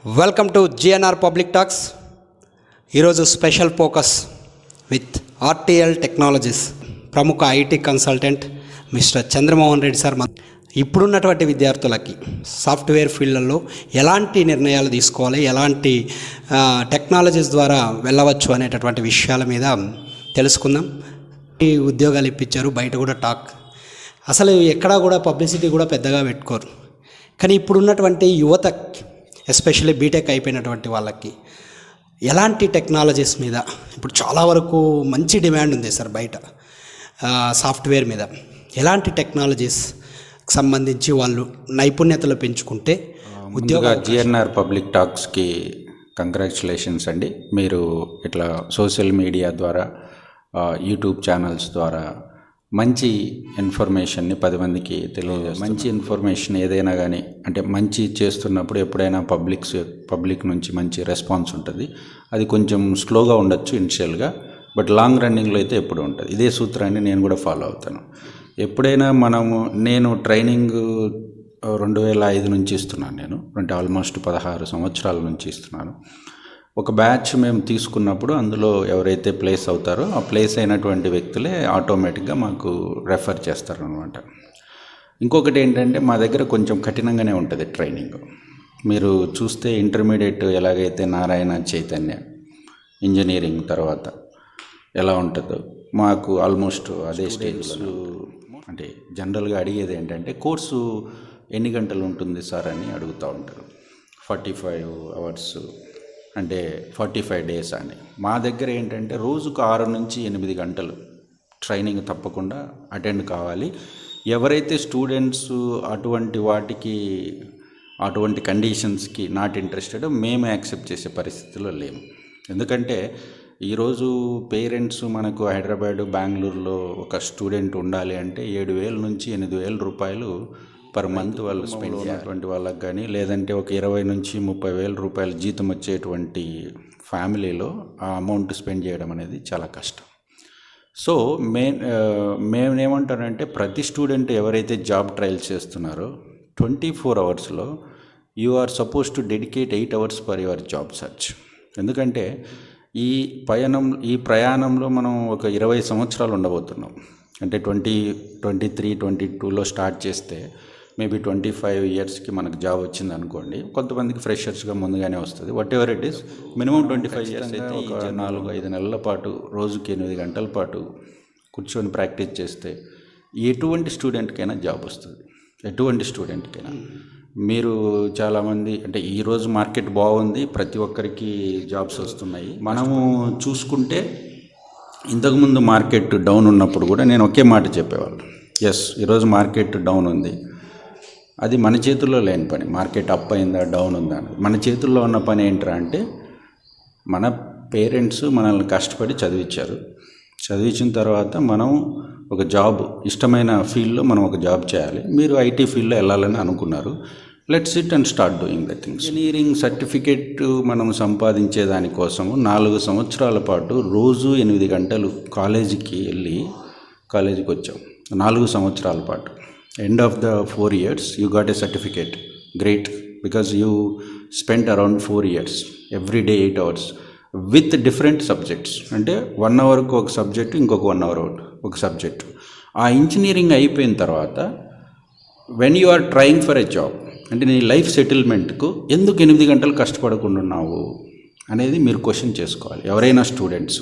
Welcome to GNR public talks. ఈరోజు special focus with RTL technologies ప్రముఖ IT consultant mister Chandramohan Reddy sir ఇప్పుడున్నటువంటి విద్యార్థులకి software ఫీల్డ్లలో ఎలాంటి నిర్ణయాలు తీసుకోవాలి, ఎలాంటి టెక్నాలజీస్ ద్వారా వెళ్ళవచ్చు అనేటటువంటి విషయాల మీద తెలుసుకుందాం. ఈ ఉద్యోగాలు ఇప్పించారు, బయట కూడా టాక్, అసలు ఎక్కడా కూడా పబ్లిసిటీ కూడా పెద్దగా పెట్టుకోరు. కానీ ఇప్పుడున్నటువంటి యువత, ఎస్పెషల్లీ బీటెక్ అయిపోయినటువంటి వాళ్ళకి ఎలాంటి టెక్నాలజీస్ మీద ఇప్పుడు చాలా వరకు మంచి డిమాండ్ ఉంది సార్ బయట. సాఫ్ట్వేర్ మీద ఎలాంటి టెక్నాలజీస్ సంబంధించి వాళ్ళు నైపుణ్యతలు పెంచుకుంటే ఉద్యోగ జిఎన్ఆర్ పబ్లిక్ టాక్స్కి కంగ్రాచులేషన్స్ అండి. మీరు ఇట్లా సోషల్ మీడియా ద్వారా, యూట్యూబ్ ఛానల్స్ ద్వారా మంచి ఇన్ఫర్మేషన్ని 10 మందికి తెలియజేస్తారు. మంచి ఇన్ఫర్మేషన్ ఏదైనా కానీ అంటే మంచి చేస్తున్నప్పుడు ఎప్పుడైనా పబ్లిక్ నుంచి మంచి రెస్పాన్స్ ఉంటుంది. అది కొంచెం స్లోగా ఉండొచ్చు ఇనిషియల్గా, బట్ లాంగ్ రన్నింగ్లో అయితే ఎప్పుడు ఉంటుంది. ఇదే సూత్రాన్ని నేను కూడా ఫాలో అవుతాను. ఎప్పుడైనా నేను ట్రైనింగ్ 2005 నుంచి ఇస్తున్నాను. నేను అంటే ఆల్మోస్ట్ 16 సంవత్సరాల నుంచి ఇస్తున్నాను. ఒక బ్యాచ్ మేము తీసుకున్నప్పుడు అందులో ఎవరైతే ప్లేస్ అవుతారో ఆ ప్లేస్ అయినటువంటి వ్యక్తులే ఆటోమేటిక్గా మాకు రెఫర్ చేస్తారనమాట. ఇంకొకటి ఏంటంటే మా దగ్గర కొంచెం కఠినంగానే ఉంటుంది ట్రైనింగ్. మీరు చూస్తే ఇంటర్మీడియట్ ఎలాగైతే నారాయణ చైతన్య ఇంజనీరింగ్ తర్వాత ఎలా ఉంటుందో మాకు ఆల్మోస్ట్ అదే స్టేజ్లో. అంటే జనరల్గా అడిగేది ఏంటంటే కోర్సు ఎన్ని గంటలు ఉంటుంది సార్ అని అడుగుతూ ఉంటారు. 45 అవర్స్ అంటే 45 డేస్ అని. మా దగ్గర ఏంటంటే రోజుకు 6 నుంచి 8 గంటలు ట్రైనింగ్ తప్పకుండా అటెండ్ కావాలి. ఎవరైతే స్టూడెంట్స్ అటువంటి కండిషన్స్కి నాట్ ఇంట్రెస్టెడ్ మేము యాక్సెప్ట్ చేసే పరిస్థితిలో లేము. ఎందుకంటే ఈరోజు పేరెంట్స్ మనకు హైదరాబాదు, బెంగళూరులో ఒక స్టూడెంట్ ఉండాలి అంటే 7,000 నుంచి 8,000 రూపాయలు పర్ మంత్ వాళ్ళు స్పెండ్ చేసినటువంటి వాళ్ళకి కానీ, లేదంటే ఒక 20,000 నుంచి 30,000 రూపాయలు జీతం వచ్చేటువంటి ఫ్యామిలీలో ఆ అమౌంట్ స్పెండ్ చేయడం అనేది చాలా కష్టం. సో మేమేమంటారంటే ప్రతి స్టూడెంట్ ఎవరైతే జాబ్ ట్రయల్స్ చేస్తున్నారో 24 అవర్స్లో you are suppose to dedicate 8 hours for your job search. ఎందుకంటే ఈ ప్రయాణంలో మనం ఒక 20 సంవత్సరాలు ఉండబోతున్నాం. అంటే 23, 22లో స్టార్ట్ చేస్తే మేబీ 25 ఇయర్స్కి మనకు జాబ్ వచ్చింది అనుకోండి. కొంతమందికి ఫ్రెషర్స్గా ముందుగానే వస్తుంది. What ever it is, minimum 25 years అయితే ఒక 4-5 నెలల పాటు రోజుకి 8 గంటల పాటు కూర్చొని ప్రాక్టీస్ చేస్తే ఎటువంటి స్టూడెంట్కైనా జాబ్ వస్తుంది. ఎటువంటి స్టూడెంట్కైనా. మీరు చాలామంది అంటే ఈరోజు మార్కెట్ బాగుంది, ప్రతి ఒక్కరికి జాబ్స్ వస్తున్నాయి. మనము చూసుకుంటే ఇంతకుముందు మార్కెట్ డౌన్ ఉన్నప్పుడు కూడా నేను ఒకే మాట చెప్పేవాళ్ళు, ఎస్ ఈరోజు మార్కెట్ డౌన్ ఉంది, అది మన చేతుల్లో లేని పని. మార్కెట్ అప్ అయిందా డౌన్ ఉందా అని మన చేతుల్లో ఉన్న పని ఏంట్రా అంటే మన పేరెంట్స్ మనల్ని కష్టపడి చదివించిన తర్వాత మనం ఒక జాబ్, ఇష్టమైన ఫీల్డ్లో మనం ఒక జాబ్ చేయాలి. మీరు ఐటీ ఫీల్డ్లో వెళ్ళాలని అనుకున్నారు, let's SIT and start doing the things. Engineering certificate మనం సంపాదించే దానికోసము 4 సంవత్సరాల పాటు రోజు 8 గంటలు కాలేజీకి వచ్చాం. 4 సంవత్సరాల పాటు. End of the 4 years you got a certificate. Great, because you spent around 4 years every day 8 hours with different subjects. అంటే 1 అవర్కు ఒక సబ్జెక్టు, ఇంకొక 1 అవర్ ఒక సబ్జెక్టు. ఆ ఇంజనీరింగ్ అయిపోయిన తర్వాత when you are trying for a job అంటే నీ life సెటిల్మెంట్కు ఎందుకు 8 గంటలు కష్టపడకుండా ఉన్నావు అనేది మీరు క్వశ్చన్ చేసుకోవాలి. ఎవరైనా స్టూడెంట్స్,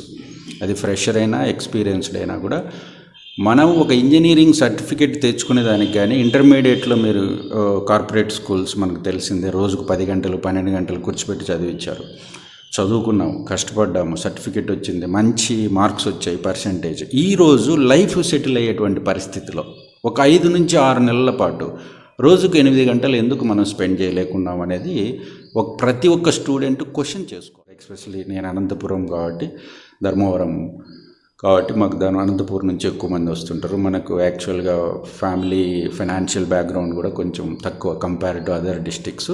అది ఫ్రెషర్ అయినా ఎక్స్పీరియన్స్డ్ అయినా కూడా, మనం ఒక ఇంజనీరింగ్ సర్టిఫికేట్ తెచ్చుకునే దానికి కానీ, ఇంటర్మీడియట్లో మీరు కార్పొరేట్ స్కూల్స్ మనకు తెలిసిందే, రోజుకు 10 గంటలు 12 గంటలు కూర్చోబెట్టి చదివించారు. చదువుకున్నాము, కష్టపడ్డాము, సర్టిఫికేట్ వచ్చింది, మంచి మార్క్స్ వచ్చాయి, పర్సంటేజ్. ఈరోజు లైఫ్ సెటిల్ అయ్యేటువంటి పరిస్థితిలో ఒక 5 నుంచి 6 నెలల పాటు రోజుకు 8 గంటలు ఎందుకు మనం స్పెండ్ చేయలేకున్నాం అనేది ప్రతి ఒక్క స్టూడెంట్ క్వశ్చన్ చేసుకోవాలి. ఎస్పెషల్లీ నేను అనంతపురం కాబట్టి, ధర్మవరం కాబట్టి మాకు అనంతపూర్ నుంచి ఎక్కువ మంది వస్తుంటారు. మనకు యాక్చువల్గా ఫ్యామిలీ ఫైనాన్షియల్ బ్యాక్గ్రౌండ్ కూడా కొంచెం తక్కువ కంపేర్ టు అదర్ డిస్ట్రిక్ట్స్.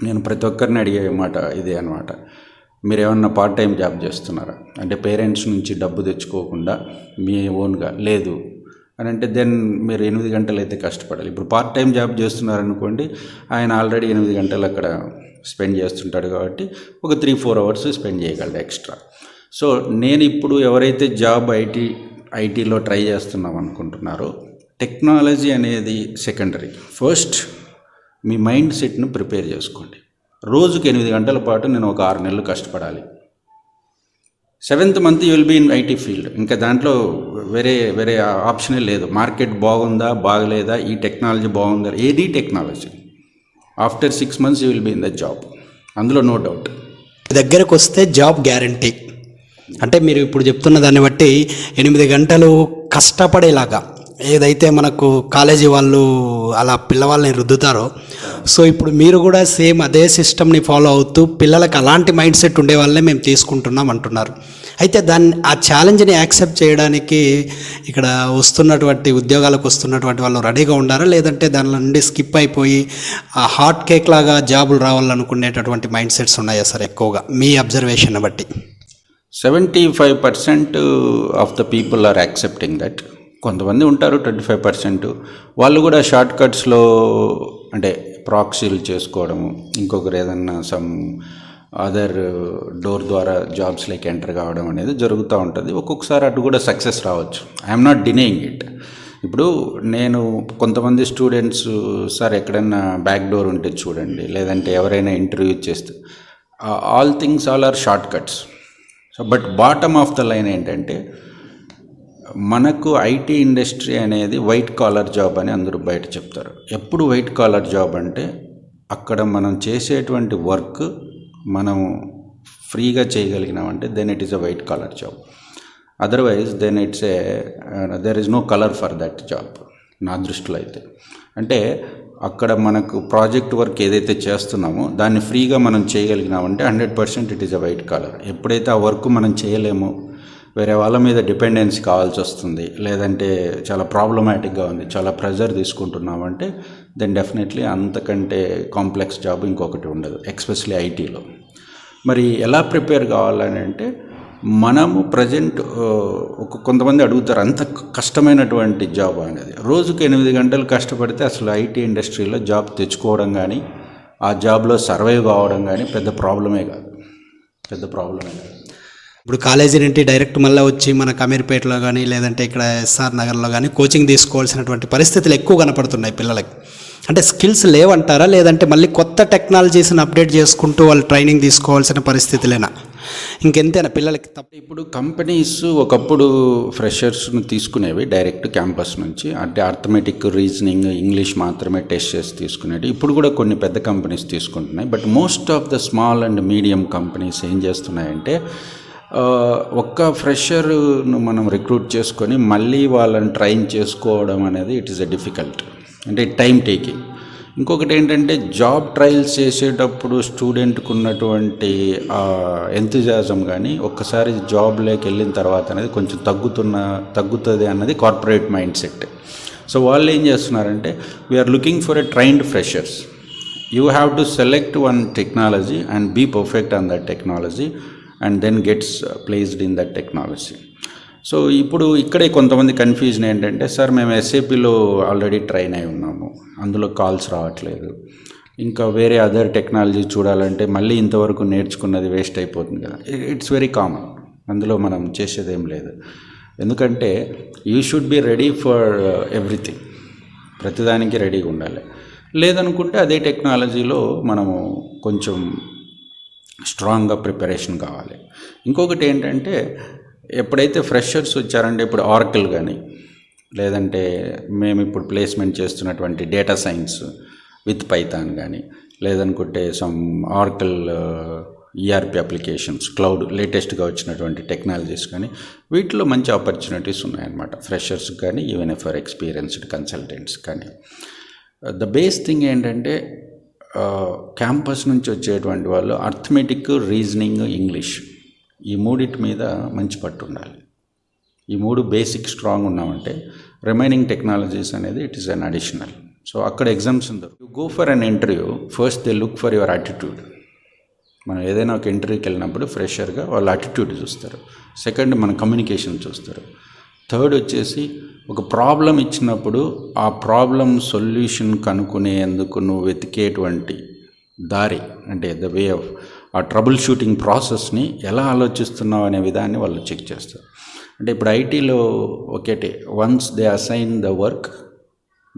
నేను ప్రతి ఒక్కరిని అడిగే మాట ఇదే అనమాట, మీరు ఏమన్నా పార్ట్ టైం జాబ్ చేస్తున్నారా అంటే పేరెంట్స్ నుంచి డబ్బు తెచ్చుకోకుండా మీ ఓన్గా లేదు అని అంటే దెన్ మీరు 8 గంటలు అయితే కష్టపడాలి. ఇప్పుడు పార్ట్ టైం జాబ్ చేస్తున్నారనుకోండి, ఆయన ఆల్రెడీ 8 గంటలు అక్కడ స్పెండ్ చేస్తుంటాడు కాబట్టి ఒక 3-4 అవర్స్ స్పెండ్ చేయగలడు ఎక్స్ట్రా. సో నేను ఇప్పుడు ఎవరైతే జాబ్ ఐటీలో ట్రై చేస్తున్నాం అనుకుంటున్నారో, టెక్నాలజీ అనేది సెకండరీ. ఫస్ట్ మీ మైండ్ సెట్ను ప్రిపేర్ చేసుకోండి. రోజుకి 8 గంటల పాటు నేను ఒక 6 నెలలు కష్టపడాలి. 7th month you will be in IT field. ఇంకా దాంట్లో వేరే ఆప్షనే లేదు. మార్కెట్ బాగుందా బాగలేదా, ఈ టెక్నాలజీ బాగుందా, ఏది technology, after 6 months you will be in the job, అందులో నో డౌట్. దగ్గరకు వస్తే జాబ్ గ్యారంటీ. అంటే మీరు ఇప్పుడు చెప్తున్న దాన్ని బట్టి 8 గంటలు కష్టపడేలాగా ఏదైతే మనకు కాలేజీ వాళ్ళు అలా పిల్లవాళ్ళని రుద్దుతారో, సో ఇప్పుడు మీరు కూడా సేమ్ అదే సిస్టమ్ని ఫాలో అవుతూ పిల్లలకు అలాంటి మైండ్ సెట్ ఉండే వాళ్ళనే మేము తీసుకుంటున్నాం అంటున్నారు. అయితే ఆ ఛాలెంజ్ని యాక్సెప్ట్ చేయడానికి ఇక్కడ వస్తున్నటువంటి ఉద్యోగాలకు వస్తున్నటువంటి వాళ్ళు రెడీగా ఉండారా, లేదంటే దాని నుండి స్కిప్ అయిపోయి ఆ హాట్ కేక్ లాగా జాబులు రావాలనుకునేటటువంటి మైండ్ సెట్స్ ఉన్నాయా సార్ ఎక్కువగా మీ అబ్జర్వేషన్ బట్టి? 75% of the people are accepting that. కొంతమంది ఉంటారు 25%, వాళ్ళు కూడా షార్ట్ కట్స్లో అంటే ప్రాక్సీలు చేసుకోవడము, ఇంకొకరు ఏదన్నా సమ్ అదర్ డోర్ ద్వారా జాబ్స్లోకి ఎంటర్ కావడం అనేది జరుగుతూ ఉంటుంది. ఒక్కొక్కసారి అటు కూడా సక్సెస్ రావచ్చు. I'm not denying it. ఇప్పుడు నేను కొంతమంది స్టూడెంట్స్, సార్ ఎక్కడైనా బ్యాక్ డోర్ ఉంటే చూడండి, లేదంటే ఎవరైనా ఇంటర్వ్యూ చేస్తే, all things all are short cuts. So but bottom of the line ఏంటంటే, మనకు ఐటీ ఇండస్ట్రీ అనేది వైట్ కాలర్ జాబ్ అని అందరూ బయట చెప్తారు. ఎప్పుడు వైట్ కాలర్ జాబ్ అంటే అక్కడ మనం చేసేటువంటి వర్క్ మనం ఫ్రీగా చేయగలిగినామంటే then it is a white collar job. Otherwise then there is no colour for that job నా దృష్టిలో అయితే. అంటే అక్కడ మనకు ప్రాజెక్ట్ వర్క్ ఏదైతే చేస్తున్నామో దాన్ని ఫ్రీగా మనం చేయగలిగినామంటే 100% it is a white caller. ఎప్పుడైతే ఆ వర్క్ మనం చేయలేమో, వేరే వాళ్ళ మీద డిపెండెన్సీ కావాల్సి వస్తుంది, లేదంటే చాలా ప్రాబ్లమాటిక్గా ఉంది, చాలా ప్రెజర్ తీసుకుంటున్నామంటే దెన్ డెఫినెట్లీ అంతకంటే కాంప్లెక్స్ జాబ్ ఇంకొకటి ఉండదు, ఎక్స్పెషలీ ఐటీలో. మరి ఎలా ప్రిపేర్ కావాలని అంటే, మనము ప్రజెంట్ కొంతమంది అడుగుతారు అంత కష్టమైనటువంటి జాబ్ అనేది. రోజుకు 8 గంటలు కష్టపడితే అసలు ఐటీ ఇండస్ట్రీలో జాబ్ తెచ్చుకోవడం కానీ ఆ జాబ్లో సర్వైవ్ కావడం కానీ పెద్ద ప్రాబ్లమే కాదు. ఇప్పుడు కాలేజీ నుండి డైరెక్ట్ మళ్ళీ వచ్చి మనకు అమీర్పేటలో కానీ లేదంటే ఇక్కడ ఎస్ఆర్ నగర్లో కానీ కోచింగ్ తీసుకోవాల్సినటువంటి పరిస్థితులు ఎక్కువ కనపడుతున్నాయి పిల్లలకి. అంటే స్కిల్స్ లేవంటారా, లేదంటే మళ్ళీ కొత్త టెక్నాలజీస్ని అప్డేట్ చేసుకుంటూ వాళ్ళు ట్రైనింగ్ తీసుకోవాల్సిన పరిస్థితులేనా, ఇంకెంతైనా పిల్లలకి తప్ప? ఇప్పుడు కంపెనీస్ ఒకప్పుడు ఫ్రెషర్స్ను తీసుకునేవి డైరెక్ట్ క్యాంపస్ నుంచి, అంటే అర్థమెటిక్, రీజనింగ్, ఇంగ్లీష్ మాత్రమే టెస్ట్ చేసి తీసుకునేవి. ఇప్పుడు కూడా కొన్ని పెద్ద కంపెనీస్ తీసుకుంటున్నాయి. But most of the small and medium companies ఏం చేస్తున్నాయంటే, ఒక్క ఫ్రెషర్ను మనం రిక్రూట్ చేసుకొని మళ్ళీ వాళ్ళని ట్రైన్ చేసుకోవడం అనేది ఇట్ ఈస్ ఎ డిఫికల్ట్, అంటే టైం టేకింగ్. ఇంకొకటి ఏంటంటే, జాబ్ ట్రయల్స్ చేసేటప్పుడు స్టూడెంట్కి ఉన్నటువంటి ఎంతజాజం కానీ ఒక్కసారి జాబ్లోకి వెళ్ళిన తర్వాత అనేది కొంచెం తగ్గుతుంది అన్నది కార్పొరేట్ మైండ్ సెట్. సో వాళ్ళు ఏం చేస్తున్నారంటే, we are looking for a trained freshers. You have to select one technology and be perfect on that technology and then gets placed in that technology. So ఇప్పుడు ఇక్కడే కొంతమంది కన్ఫ్యూజన్ ఏంటంటే, sir మేము ఎస్ఏపీలో already train అయి ఉన్నాము, అందులో కాల్స్ రావట్లేదు, ఇంకా వేరే అదర్ టెక్నాలజీ చూడాలంటే మళ్ళీ ఇంతవరకు నేర్చుకున్నది వేస్ట్ అయిపోతుంది కదా. ఇట్స్ వెరీ కామన్, అందులో మనం చేసేదేం లేదు. ఎందుకంటే you should be ready for everything, ప్రతిదానికి రెడీగా ఉండాలి. లేదనుకుంటే అదే టెక్నాలజీలో మనము కొంచెం స్ట్రాంగ్గా ప్రిపరేషన్ కావాలి. ఇంకొకటి ఏంటంటే, ఎప్పుడైతే ఫ్రెషర్స్ వచ్చారంటే, ఇప్పుడు ఆర్కిల్ కానీ లేదంటే మేము ఇప్పుడు ప్లేస్మెంట్ చేస్తున్నటువంటి డేటా సైన్స్ విత్ పైథాన్ కానీ, లేదనుకుంటే సమ్ ఆర్కిల్ ఈఆర్పి అప్లికేషన్స్, క్లౌడ్ లేటెస్ట్గా వచ్చినటువంటి టెక్నాలజీస్ కానీ, వీటిలో మంచి ఆపర్చునిటీస్ ఉన్నాయన్నమాట ఫ్రెషర్స్ కానీ, ఈవెన్ ఫర్ ఎక్స్పీరియన్స్డ్ కన్సల్టెంట్స్ కానీ. ద బేస్ థింగ్ ఏంటంటే, క్యాంపస్ నుంచి వచ్చేటువంటి వాళ్ళు అర్థమెటిక్, రీజనింగ్, ఇంగ్లీష్, ఈ మూడిటి మీద మంచి పట్టు ఉండాలి. ఈ మూడు బేసిక్ స్ట్రాంగ్ ఉన్నామంటే రిమైనింగ్ టెక్నాలజీస్ అనేది it is an additional. So అక్కడ ఎగ్జామ్స్ ఉండవు. You go for an interview, first they look for your attitude. మనం ఏదైనా ఒక ఇంటర్వ్యూకి వెళ్ళినప్పుడు ఫ్రెషర్గా వాళ్ళ యాటిట్యూడ్ చూస్తారు. సెకండ్ మన కమ్యూనికేషన్ చూస్తారు. థర్డ్ వచ్చేసి ఒక ప్రాబ్లం ఇచ్చినప్పుడు ఆ ప్రాబ్లం సొల్యూషన్ కనుక్కునేందుకు నువ్వు వెతికేటువంటి దారి, అంటే ద వే ఆఫ్ ఆ ట్రబుల్ షూటింగ్ ప్రాసెస్ని ఎలా ఆలోచిస్తున్నావు అనే విధాన్ని వాళ్ళు చెక్ చేస్తారు. అంటే ఇప్పుడు ఐటీలో ఒకటి, once they assign the work,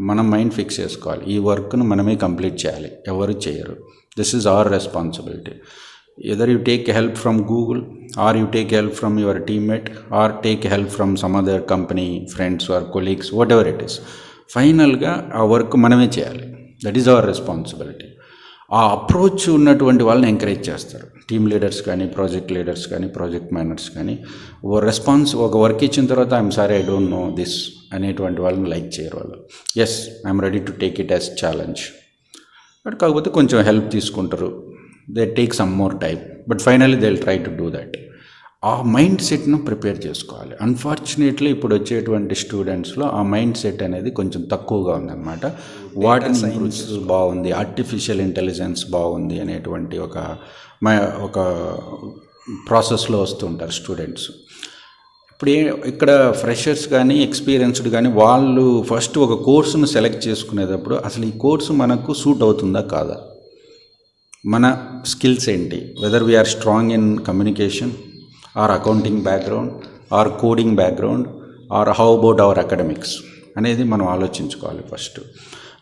మనం మైండ్ ఫిక్స్ చేసుకోవాలి, ఈ వర్క్ను మనమే కంప్లీట్ చేయాలి, ఎవరు చేయరు. This is our responsibility. Either you take help from Google, or you take help from your teammate, or take help from some other company, friends or colleagues, whatever it is. ఫైనల్గా ఆ work మనమే చేయాలి. That is our responsibility. ఆ approach ఉన్నటువంటి వాళ్ళని encourage చేస్తారు. Team leaders కానీ, project leaders కానీ, ప్రాజెక్ట్ మేనేజర్స్ కానీ. ఒక వర్క్ ఇచ్చిన తర్వాత I'm sorry I don't know this అనేటువంటి వాళ్ళని లైక్ చేయరు. వాళ్ళు yes I'm ready to take it as challenge, but కాకపోతే కొంచెం హెల్ప్ తీసుకుంటారు. They take some more time, but finally they will try to do that. ఆ మైండ్ సెట్ను prepare చేసుకోవాలి. అన్ఫార్చునేట్లీ ఇప్పుడు వచ్చేటువంటి స్టూడెంట్స్లో ఆ మైండ్ సెట్ అనేది కొంచెం తక్కువగా ఉందన్నమాట. వాటిని సైన్స్ బాగుంది, ఆర్టిఫిషియల్ ఇంటెలిజెన్స్ బాగుంది అనేటువంటి ఒక ప్రాసెస్లో వస్తుంటారు స్టూడెంట్స్. ఇప్పుడు ఇక్కడ ఫ్రెషర్స్ కానీ, ఎక్స్పీరియన్స్డ్ కానీ, వాళ్ళు ఫస్ట్ ఒక కోర్సును సెలెక్ట్ చేసుకునేటప్పుడు అసలు ఈ కోర్సు మనకు సూట్ అవుతుందా కాదా, మన స్కిల్స్ ఏంటి, whether we are strong in communication, or accounting background, or coding background, or how about our academics అనేది మనం ఆలోచించుకోవాలి ఫస్ట్.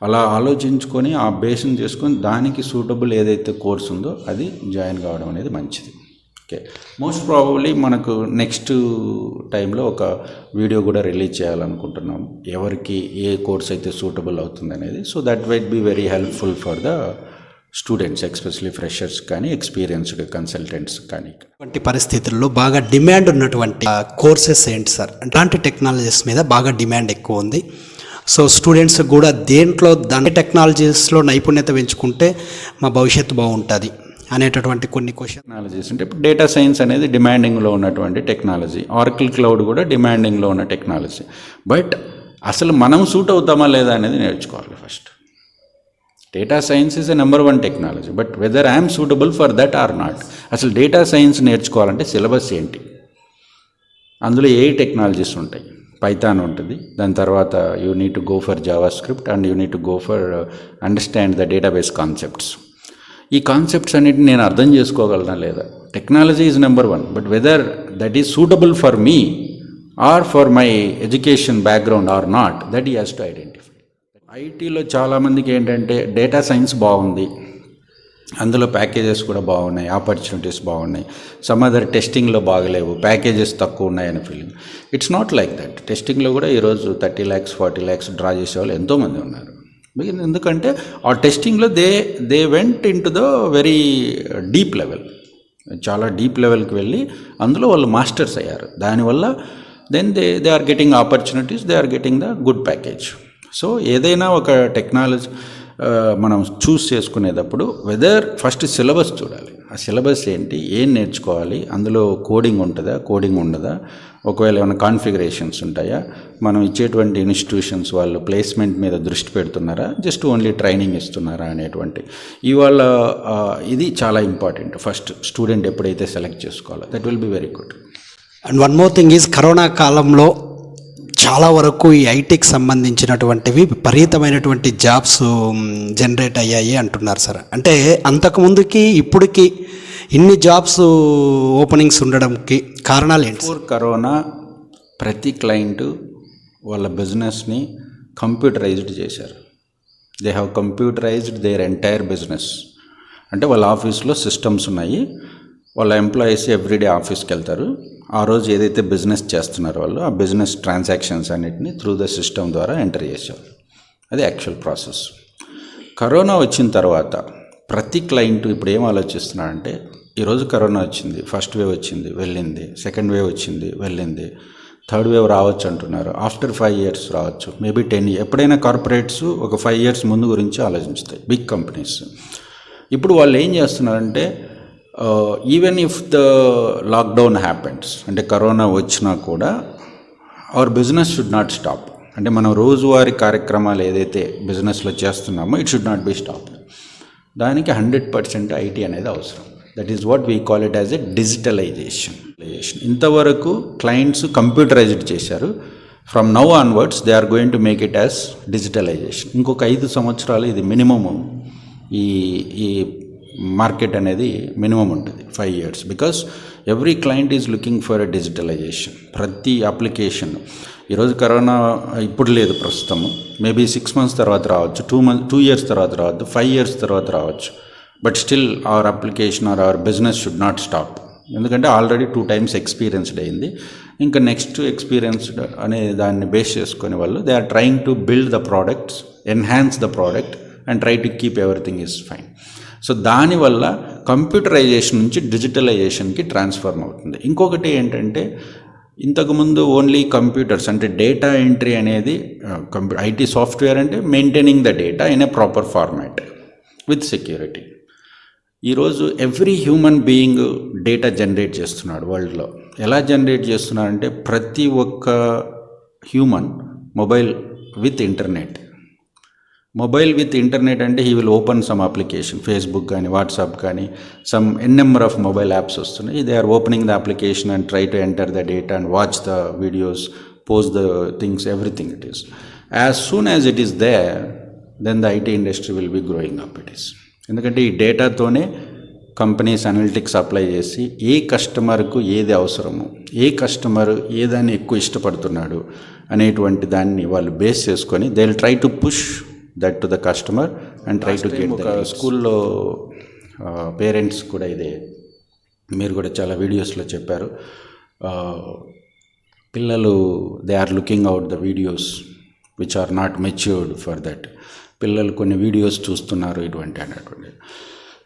అలా ఆలోచించుకొని ఆ బేస్ని చేసుకొని దానికి సూటబుల్ ఏదైతే కోర్స్ ఉందో అది జాయిన్ కావడం అనేది మంచిది. ఓకే, మోస్ట్ ప్రాబబ్లీ మనకు నెక్స్ట్ టైంలో ఒక వీడియో కూడా రిలీజ్ చేయాలనుకుంటున్నాం, ఎవరికి ఏ కోర్స్ అయితే సూటబుల్ అవుతుంది అనేది. So that white be very helpful for the students, especially freshers కానీ, ఎక్స్పీరియన్స్డ్ కన్సల్టెంట్స్ కానీ. ఇటువంటి పరిస్థితుల్లో బాగా డిమాండ్ ఉన్నటువంటి కోర్సెస్ ఏంటి సార్? అలాంటి టెక్నాలజీస్ మీద బాగా డిమాండ్ ఎక్కువ ఉంది. సో స్టూడెంట్స్ కూడా దేంట్లో దాని టెక్నాలజీస్లో నైపుణ్యత పెంచుకుంటే మా భవిష్యత్తు బాగుంటుంది అనేటటువంటి కొన్ని టెక్నాలజీస్ అంటే ఇప్పుడు డేటా సైన్స్ అనేది డిమాండింగ్లో ఉన్నటువంటి టెక్నాలజీ, ఆర్కిల్ క్లౌడ్ కూడా డిమాండింగ్లో ఉన్న టెక్నాలజీ. బట్ అసలు మనం సూట్ అవుతామా లేదా అనేది నేర్చుకోవాలి first. Data science is a number 1 technology, but whether I'm suitable for that or not. అసలు డేటా సైన్స్ నేర్చుకోవాలంటే సిలబస్ ఏంటి, అందులో ఏ టెక్నాలజీస్ ఉంటాయి, పైథాన్ ఉంటుంది, దాని తర్వాత you need to go for JavaScript and you need to go for understand the database concepts. ఈ కాన్సెప్ట్స్ అన్నిటిని నేను అర్థం చేసుకోగలనా లేదా. Technology is number 1, but whether that is suitable for me are for my education background or not, that he has to identify. ఐటీలో చాలామందికి ఏంటంటే data science బాగుంది, అందులో ప్యాకేజెస్ కూడా బాగున్నాయి, ఆపర్చునిటీస్ బాగున్నాయి, సమ్ అదర్ టెస్టింగ్లో బాగలేవు, ప్యాకేజెస్ తక్కువ ఉన్నాయని feeling. It's not like that. టెస్టింగ్లో కూడా ఈరోజు 30 lakhs 40 lakhs డ్రా చేసేవాళ్ళు ఎంతోమంది ఉన్నారు. ఎందుకంటే ఆ టెస్టింగ్లో they went in to the very deep level, చాలా డీప్ లెవెల్కి వెళ్ళి అందులో వాళ్ళు మాస్టర్స్ అయ్యారు. దానివల్ల then they are getting opportunities, they are getting the good package. So ఏదైనా ఒక టెక్నాలజీ మనం చూస్ చేసుకునేటప్పుడు వెదర్ ఫస్ట్ సిలబస్ చూడాలి. ఆ సిలబస్ ఏంటి, ఏం నేర్చుకోవాలి, అందులో కోడింగ్ ఉంటుందా, కోడింగ్ ఉండదా, ఒకవేళ ఏమైనా కాన్ఫిగరేషన్స్ ఉంటాయా, మనం ఇచ్చేటువంటి ఇన్స్టిట్యూషన్స్ వాళ్ళు ప్లేస్మెంట్ మీద దృష్టి పెడుతున్నారా, జస్ట్ ఓన్లీ ట్రైనింగ్ ఇస్తున్నారా అనేటువంటి ఇవాళ ఇది చాలా ఇంపార్టెంట్. ఫస్ట్ స్టూడెంట్ ఎప్పుడైతే సెలెక్ట్ చేసుకోవాలో that will be very good. And one more thing is corona కాలంలో చాలా వరకు ఈ ఐటీకి సంబంధించినటువంటివి విపరీతమైనటువంటి జాబ్స్ జనరేట్ అయ్యాయి అంటున్నారు సార్. అంటే అంతకుముందుకి ఇప్పటికి ఇన్ని జాబ్స్ ఓపెనింగ్స్ ఉండడంకి కారణాలు ఏంటి? ఫోర్ కరోనా ప్రతి క్లయింట్ వాళ్ళ బిజినెస్ని కంప్యూటరైజ్డ్ చేశారు. They have computerised their entire business. అంటే వాళ్ళ ఆఫీస్లో సిస్టమ్స్ ఉన్నాయి, వాళ్ళ ఎంప్లాయీస్ ఎవ్రీడే ఆఫీస్కి వెళ్తారు. ఆ రోజు ఏదైతే బిజినెస్ చేస్తున్నారో వాళ్ళు ఆ బిజినెస్ ట్రాన్సాక్షన్స్ అన్నిటిని త్రూ ద సిస్టమ్ ద్వారా ఎంటర్ చేసేవారు. అది యాక్చువల్ ప్రాసెస్. కరోనా వచ్చిన తర్వాత ప్రతి క్లయింట్ ఇప్పుడు ఏం ఆలోచిస్తున్నారంటే, ఈరోజు కరోనా వచ్చింది, ఫస్ట్ వేవ్ వచ్చింది వెళ్ళింది, సెకండ్ వేవ్ వచ్చింది వెళ్ళింది, థర్డ్ వేవ్ రావచ్చు అంటున్నారు. ఆఫ్టర్ 5 years రావచ్చు, మేబీ 10 years. ఎప్పుడైనా కార్పొరేట్స్ ఒక 5 years ముందు గురించి ఆలోచిస్తాయి, బిగ్ కంపెనీస్. ఇప్పుడు వాళ్ళు ఏం చేస్తున్నారంటే, even if the lockdown happens, అంటే కరోనా వచ్చినా కూడా our business should not stop. అంటే మనం రోజువారీ కార్యక్రమాలు ఏదైతే బిజినెస్లో చేస్తున్నామో it should not be stop. దానికి 100% ఐటీ అనేది అవసరం. That is what we call it as a digitalisation. ఇంతవరకు క్లయింట్స్ కంప్యూటరైజ్డ్ చేశారు. From now onwards they are going to make it as digitalisation. ఇంకొక 5 సంవత్సరాలు ఇది మినిమము ఈ మార్కెట్ అనేది మినిమం ఉంటుంది 5 years. Because every client is looking for a digitalisation. ప్రతి application ఈరోజు కరోనా ఇప్పుడు లేదు ప్రస్తుతము, మేబీ 6 months తర్వాత రావచ్చు, 2 years తర్వాత రావచ్చు, 5 years తర్వాత రావచ్చు. But still our application or our business should not stop. ఎందుకంటే ఆల్రెడీ 2 times ఎక్స్పీరియన్స్డ్ అయింది. ఇంకా నెక్స్ట్ ఎక్స్పీరియన్స్డ్ అనే దాన్ని బేస్ చేసుకునే వాళ్ళు they are trying to build the products, enhance the product and try to keep everything is fine. So దానివల్ల computerization నుంచి డిజిటలైజేషన్కి ట్రాన్స్ఫార్మ్ అవుతుంది. ఇంకొకటి ఏంటంటే ఇంతకుముందు ఓన్లీ కంప్యూటర్స్ అంటే డేటా ఎంట్రీ అనేది ఐటీ సాఫ్ట్వేర్ అంటే maintaining the data in a proper format with security. ఈరోజు every human being data generate చేస్తున్నాడు వరల్డ్లో. ఎలా జనరేట్ చేస్తున్నాడంటే ప్రతి ఒక్క హ్యూమన్ మొబైల్ విత్ ఇంటర్నెట్ అంటే he will open some application, Facebook కానీ వాట్సాప్ కానీ some number of mobile apps వస్తున్నాయి. They are opening the application and try to enter the data and watch the videos, post the things, everything it is. As soon as it is there then the IT industry will be growing up it is. ఎందుకంటే ఈ డేటాతోనే companies analytics apply చేసి ఏ కస్టమర్కు ఏది అవసరము, ఏ customer ఏదాన్ని ఎక్కువ ఇష్టపడుతున్నాడు అనేటువంటి దాన్ని వాళ్ళు బేస్ చేసుకొని they will try to push that to the customer and try to get the. స్కూల్లో పేరెంట్స్ కూడా ఇదే మీరు కూడా చాలా వీడియోస్లో చెప్పారు, పిల్లలు they are looking out the videos which are not matured for that. పిల్లలు కొన్ని వీడియోస్ చూస్తున్నారు ఇటువంటి అనేటువంటి.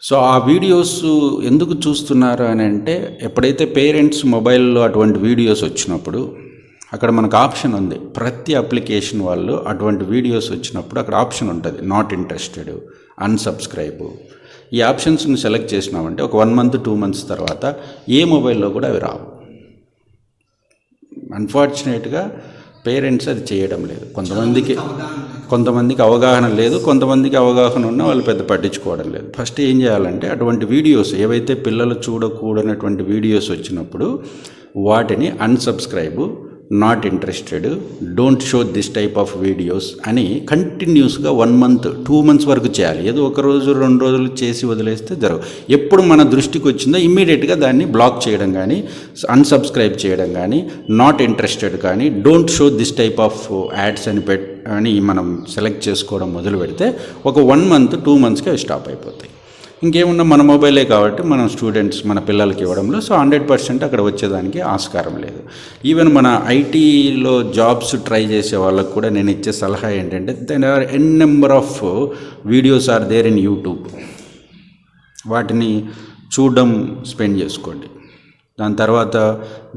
సో ఆ వీడియోస్ ఎందుకు చూస్తున్నారు అని అంటే ఎప్పుడైతే పేరెంట్స్ మొబైల్లో అటువంటి వీడియోస్ వచ్చినప్పుడు అక్కడ మనకు ఆప్షన్ ఉంది. ప్రతి అప్లికేషన్ వాళ్ళు అటువంటి వీడియోస్ వచ్చినప్పుడు అక్కడ ఆప్షన్ ఉంటుంది, నాట్ ఇంట్రెస్టెడ్, అన్సబ్స్క్రైబ్. ఈ ఆప్షన్స్ని సెలెక్ట్ చేసినామంటే ఒక 1 month 2 months తర్వాత ఏ మొబైల్లో కూడా అవి రావు. అన్ఫార్చునేట్గా పేరెంట్స్ అది చేయడం లేదు. కొంతమందికి అవగాహన లేదు, కొంతమందికి అవగాహన ఉన్నా వాళ్ళు పెద్ద పట్టించుకోవడం లేదు. ఫస్ట్ ఏం చేయాలంటే అటువంటి వీడియోస్ ఏవైతే పిల్లలు చూడకూడనటువంటి వీడియోస్ వచ్చినప్పుడు వాటిని unsubscribe, not interested, don't show this type of videos అని కంటిన్యూస్గా 1 month 2 months వరకు చేయాలి. ఏదో 1 రోజు 2 రోజులు చేసి వదిలేస్తే జరగదు. ఎప్పుడు మన దృష్టికి వచ్చిందో ఇమ్మీడియట్గా దాన్ని బ్లాక్ చేయడం కానీ, అన్సబ్స్క్రైబ్ చేయడం కానీ, నాట్ ఇంట్రెస్టెడ్ కానీ, don't show this type of ads అని మనం సెలెక్ట్ చేసుకోవడం మొదలు పెడితే ఒక 1 month 2 monthsకి అవి స్టాప్ అయిపోతాయి. ఇంకేమున్నా మన మొబైలే కాబట్టి మనం స్టూడెంట్స్ మన పిల్లలకి ఇవ్వడంలో సో 100% అక్కడ వచ్చేదానికి ఆస్కారం లేదు. ఈవెన్ మన ఐటీలో జాబ్స్ ట్రై చేసే వాళ్ళకు కూడా నేను ఇచ్చే సలహా ఏంటంటే there are number of videos are there in YouTube. వాటిని చూడడం స్పెండ్ చేసుకోండి. దాని తర్వాత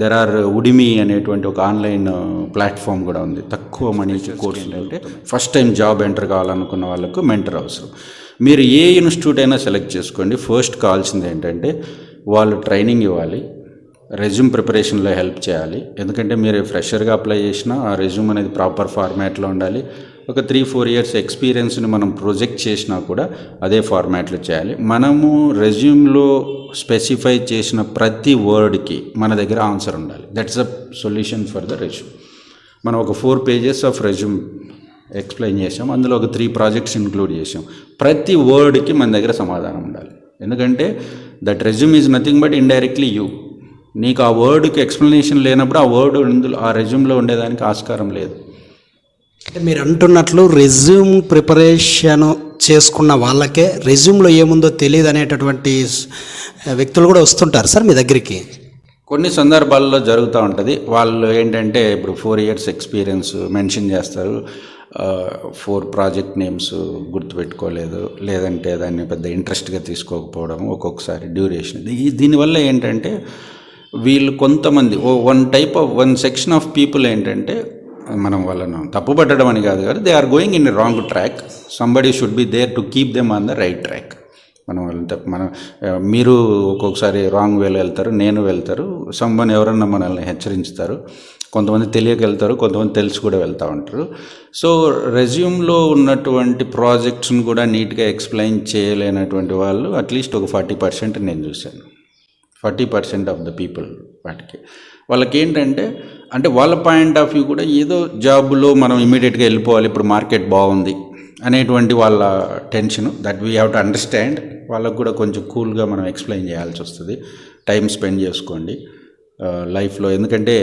దెర్ ఆర్ ఉడిమి అనేటువంటి ఒక ఆన్లైన్ ప్లాట్ఫామ్ కూడా ఉంది. తక్కువ మనీకి కోర్సు అంటే ఫస్ట్ టైం జాబ్ ఎంటర్ కావాలనుకున్న వాళ్ళకు మెంటర్ అవసరం. మీరు ఏ ఇన్స్టిట్యూట్ అయినా సెలెక్ట్ చేసుకోండి. ఫస్ట్ కావాల్సింది ఏంటంటే వాళ్ళు ట్రైనింగ్ ఇవ్వాలి, రెజ్యూమ్ ప్రిపరేషన్లో హెల్ప్ చేయాలి. ఎందుకంటే మీరు ఫ్రెషర్గా అప్లై చేసినా ఆ రెజ్యూమ్ అనేది ప్రాపర్ ఫార్మాట్లో ఉండాలి. ఒక 3-4 years ఎక్స్పీరియన్స్ని మనం ప్రొజెక్ట్ చేసినా కూడా అదే ఫార్మాట్లో చేయాలి. మనము రెజ్యూమ్లో స్పెసిఫై చేసిన ప్రతి వర్డ్కి మన దగ్గర ఆన్సర్ ఉండాలి. That's the solution for the resume. మనం ఒక 4 pages ఆఫ్ రెజ్యూమ్ ఎక్స్ప్లెయిన్ చేసాం, అందులో ఒక 3 projects ఇంక్లూడ్ చేసాం. ప్రతి వర్డ్కి మన దగ్గర సమాధానం ఉండాలి. ఎందుకంటే that resume is nothing but indirectly you. నీకు ఆ వర్డ్కి ఎక్స్ప్లెనేషన్ లేనప్పుడు ఆ వర్డ్ ఇందులో ఆ రెజ్యూమ్లో ఉండేదానికి ఆస్కారం లేదు. అంటే మీరు అంటున్నట్లు రెజ్యూమ్ ప్రిపరేషన్ చేసుకున్న వాళ్ళకే రెజ్యూమ్లో ఏముందో తెలియదు అనేటటువంటి వ్యక్తులు కూడా వస్తుంటారు సార్ మీ దగ్గరికి? కొన్ని సందర్భాల్లో జరుగుతూ ఉంటుంది. వాళ్ళు ఏంటంటే ఇప్పుడు 4 years ఎక్స్పీరియన్స్ మెన్షన్ చేస్తారు, 4 project నేమ్స్ గుర్తుపెట్టుకోలేదు, లేదంటే దాన్ని పెద్ద ఇంట్రెస్ట్గా తీసుకోకపోవడం, ఒక్కొక్కసారి డ్యూరేషన్. దీనివల్ల ఏంటంటే వీళ్ళు కొంతమంది వన్ సెక్షన్ ఆఫ్ పీపుల్ ఏంటంటే మనం వాళ్ళను తప్పుపట్టడం అని కాదు కానీ they are going in a wrong track. Somebody should be there to keep them on the right track. మీరు ఒక్కొక్కసారి రాంగ్ వేలో వెళ్తారు, నేను వెళ్తారు, సంబన్ ఎవరన్నా మనల్ని హెచ్చరించుతారు. కొంతమంది తెలియక వెళ్తారు, కొంతమంది తెలిసి కూడా వెళ్తూ ఉంటారు. సో రెజ్యూమ్లో ఉన్నటువంటి ప్రాజెక్ట్స్ని కూడా నీట్గా ఎక్స్ప్లెయిన్ చేయలేనటువంటి వాళ్ళు అట్లీస్ట్ ఒక 40% నేను చూశాను. 40% ఆఫ్ ద పీపుల్ వాటికి వాళ్ళకి ఏంటంటే అంటే వాళ్ళ పాయింట్ ఆఫ్ వ్యూ కూడా ఏదో జాబ్లో మనం ఇమీడియట్గా వెళ్ళిపోవాలి, ఇప్పుడు మార్కెట్ బాగుంది, అనేటువంటి వాళ్ళ tension that we have to understand. వాళ్ళకు కూడా కొంచెం కూల్గా మనం ఎక్స్ప్లెయిన్ చేయాల్సి వస్తుంది. టైం స్పెండ్ చేసుకోండి లైఫ్లో, ఎందుకంటే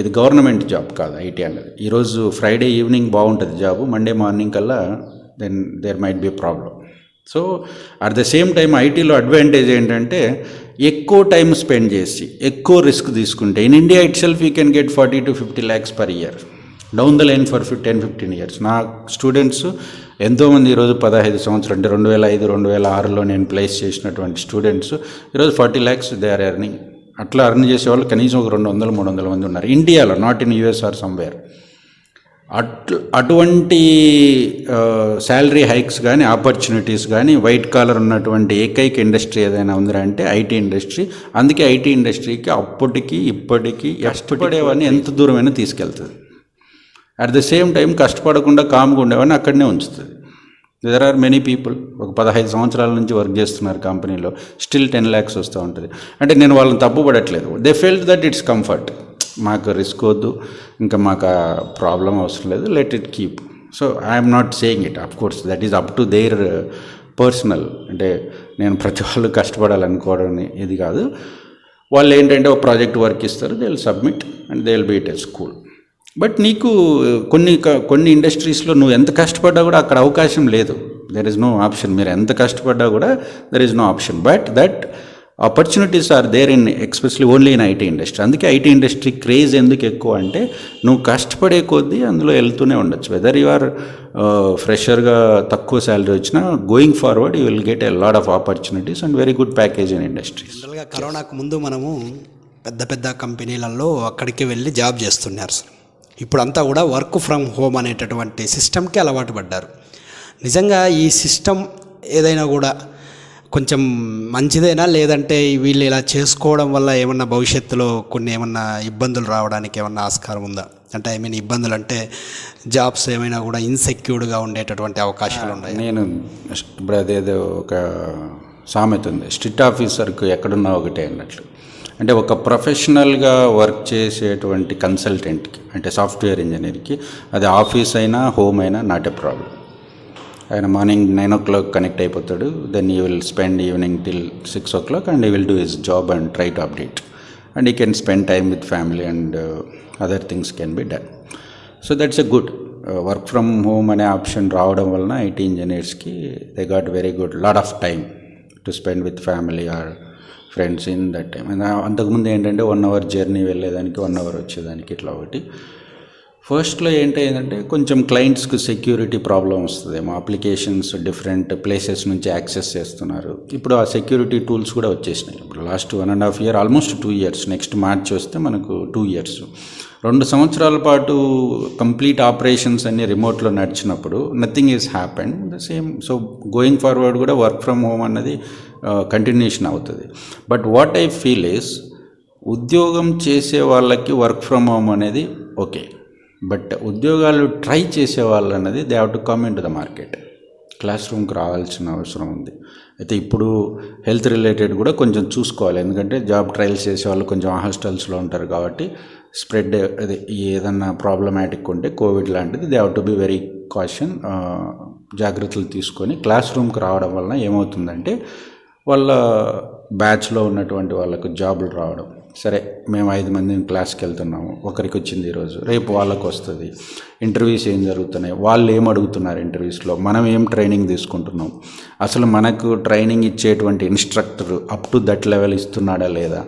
ఇది గవర్నమెంట్ జాబ్ కాదు ఐటీ అన్నది. ఈరోజు ఫ్రైడే ఈవినింగ్ బాగుంటుంది జాబు, మండే మార్నింగ్ కల్లా then there might be problem. So at the same time ఐటీలో అడ్వాంటేజ్ ఏంటంటే ఎక్కువ టైం స్పెండ్ చేసి ఎక్కువ రిస్క్ తీసుకుంటే in India itself you can get 40 to 50 lakhs per year down the line for 10-15 years. నా students ఎంతోమంది ఈరోజు 15 సంవత్సరాలు అంటే 2005, 2006లో నేను ప్లేస్ చేసినటువంటి స్టూడెంట్స్ ఈరోజు 40 lakhs దే ఆర్ ఎర్నింగ్. అట్లా ఎర్న్ చేసేవాళ్ళు కనీసం ఒక 200-300 మంది ఉన్నారు ఇండియాలో, not in US or somewhere. అటువంటి శాలరీ హైక్స్ కానీ ఆపర్చునిటీస్ కానీ వైట్ కాలర్ ఉన్నటువంటి ఏకైక ఇండస్ట్రీ ఏదైనా ఉందిరా అంటే ఐటీ ఇండస్ట్రీ. అందుకే ఐటీ ఇండస్ట్రీకి అప్పటికి ఇప్పటికీ కష్టపడేవాడిని ఎంత దూరమైనా తీసుకెళ్తుంది. అట్ ద సేమ్ టైం కష్టపడకుండా కామ్గా ఉండేవాడిని అక్కడనే ఉంచుతుంది. దెర్ ఆర్ మెనీ పీపుల్ ఒక 15 సంవత్సరాల నుంచి వర్క్ చేస్తున్నారు కంపెనీలో, స్టిల్ 10 lakhs వస్తూ ఉంటుంది. అంటే నేను వాళ్ళని తప్పు పడట్లేదు. They felt that it's comfort, మాకు రిస్క్ వద్దు, ఇంకా మాకు ఆ ప్రాబ్లం అవసరం లేదు, let it keep. So I'm not saying it, of course that is up to their personal. అంటే నేను ప్రతి వాళ్ళు కష్టపడాలనుకోవడం ఇది కాదు. వాళ్ళు ఏంటంటే ఒక ప్రాజెక్ట్ వర్క్ ఇస్తారు, they will submit and they will be it a school. But నీకు కొన్ని ఇండస్ట్రీస్లో నువ్వు ఎంత కష్టపడ్డా కూడా అక్కడ అవకాశం లేదు. There is no option. మీరు ఎంత కష్టపడ్డా కూడా there is no option. But that opportunities are there in especially only in IT industry. అందుకే ఐటీ ఇండస్ట్రీ క్రేజ్ ఎందుకు ఎక్కువ అంటే నువ్వు కష్టపడే కొద్దీ అందులో వెళ్తూనే ఉండొచ్చు. వెదర్ యు ఆర్ ఫ్రెషర్గా తక్కువ శాలరీ వచ్చినా going forward you will get a lot of opportunities and very good package in industries. జనరల్గా కరోనాకు ముందు మనము పెద్ద పెద్ద కంపెనీలలో అక్కడికి వెళ్ళి జాబ్ చేస్తున్నారు. ఇప్పుడంతా కూడా వర్క్ ఫ్రమ్ హోమ్ అనేటటువంటి సిస్టమ్కి అలవాటు పడ్డారు. నిజంగా ఈ సిస్టమ్ ఏదైనా కూడా కొంచెం మంచిదేనా, లేదంటే వీళ్ళు ఇలా చేసుకోవడం వల్ల ఏమన్నా భవిష్యత్తులో కొన్ని ఏమన్నా ఇబ్బందులు రావడానికి ఏమన్నా ఆస్కారం ఉందా? అంటే ఐ మీన్ ఇబ్బందులు అంటే జాబ్స్ ఏమైనా కూడా ఇన్సెక్యూర్డ్గా ఉండేటటువంటి అవకాశాలు ఉన్నాయి. నేను ఇప్పుడు అదేదో ఒక సామెత ఉంది, స్ట్రిక్ట్ ఆఫీసర్కు ఎక్కడున్నా ఒకటే అన్నట్లు. అంటే ఒక ప్రొఫెషనల్గా వర్క్ చేసేటువంటి కన్సల్టెంట్కి అంటే సాఫ్ట్వేర్ ఇంజనీర్కి అది ఆఫీస్ అయినా హోమ్ అయినా నాట్ ఎ ప్రాబ్లం. ఆయన మార్నింగ్ 9 o'clock కనెక్ట్ అయిపోతాడు, then you will spend evening till 6 o'clock and you will do his job and try to update and you can spend time with family and other things can be done. So that's a good. Work from home అనే option రావడం వలన IT ఇంజనీర్స్కి they got very good lot of time to spend with family or friends in that time. అంతకుముందు ఏంటంటే 1 hour journey వెళ్ళేదానికి 1 hour వచ్చేదానికి ఇట్లా ఒకటి. ఫస్ట్లో ఏంటంటే కొంచెం క్లయింట్స్కి సెక్యూరిటీ ప్రాబ్లం వస్తుందేమో, అప్లికేషన్స్ డిఫరెంట్ ప్లేసెస్ నుంచి యాక్సెస్ చేస్తున్నారు. ఇప్పుడు ఆ సెక్యూరిటీ టూల్స్ కూడా వచ్చేసినాయి. ఇప్పుడు last 1.5 year almost 2 years, next March వస్తే మనకు 2 years, 2 సంవత్సరాల పాటు కంప్లీట్ ఆపరేషన్స్ అన్నీ రిమోట్లో నడిచినప్పుడు nothing is happened the same. So going forward కూడా వర్క్ ఫ్రమ్ హోమ్ అన్నది కంటిన్యూషన్ అవుతుంది. But what I feel is ఉద్యోగం చేసే వాళ్ళకి వర్క్ ఫ్రమ్ హోమ్ అనేది ఓకే, బట్ ఉద్యోగాలు ట్రై చేసే వాళ్ళు అన్నది they have to come in to the market. Class రూమ్కి రావాల్సిన అవసరం ఉంది. అయితే ఇప్పుడు హెల్త్ రిలేటెడ్ కూడా కొంచెం చూసుకోవాలి, ఎందుకంటే జాబ్ ట్రయల్స్ చేసే వాళ్ళు కొంచెం హాస్టల్స్లో ఉంటారు కాబట్టి స్ప్రెడ్ అది ఏదన్నా ప్రాబ్లమాటిక్ ఉంటే కోవిడ్ లాంటిది they have to be very caution, జాగ్రత్తలు తీసుకొని క్లాస్ రూమ్కి రావడం వలన ఏమవుతుందంటే వాళ్ళ బ్యాచ్లో ఉన్నటువంటి వాళ్ళకు జాబులు రావడం. సరే మేము 5 మంది క్లాస్కి వెళ్తున్నాము, ఒకరికి వచ్చింది ఈరోజు, రేపు వాళ్ళకు వస్తుంది. ఇంటర్వ్యూస్ ఏం జరుగుతున్నాయి, వాళ్ళు ఏం అడుగుతున్నారు ఇంటర్వ్యూస్లో, మనం ఏం ట్రైనింగ్ తీసుకుంటున్నాం, అసలు మనకు ట్రైనింగ్ ఇచ్చేటువంటి instructor up to that level ఇస్తున్నాడా లేదా.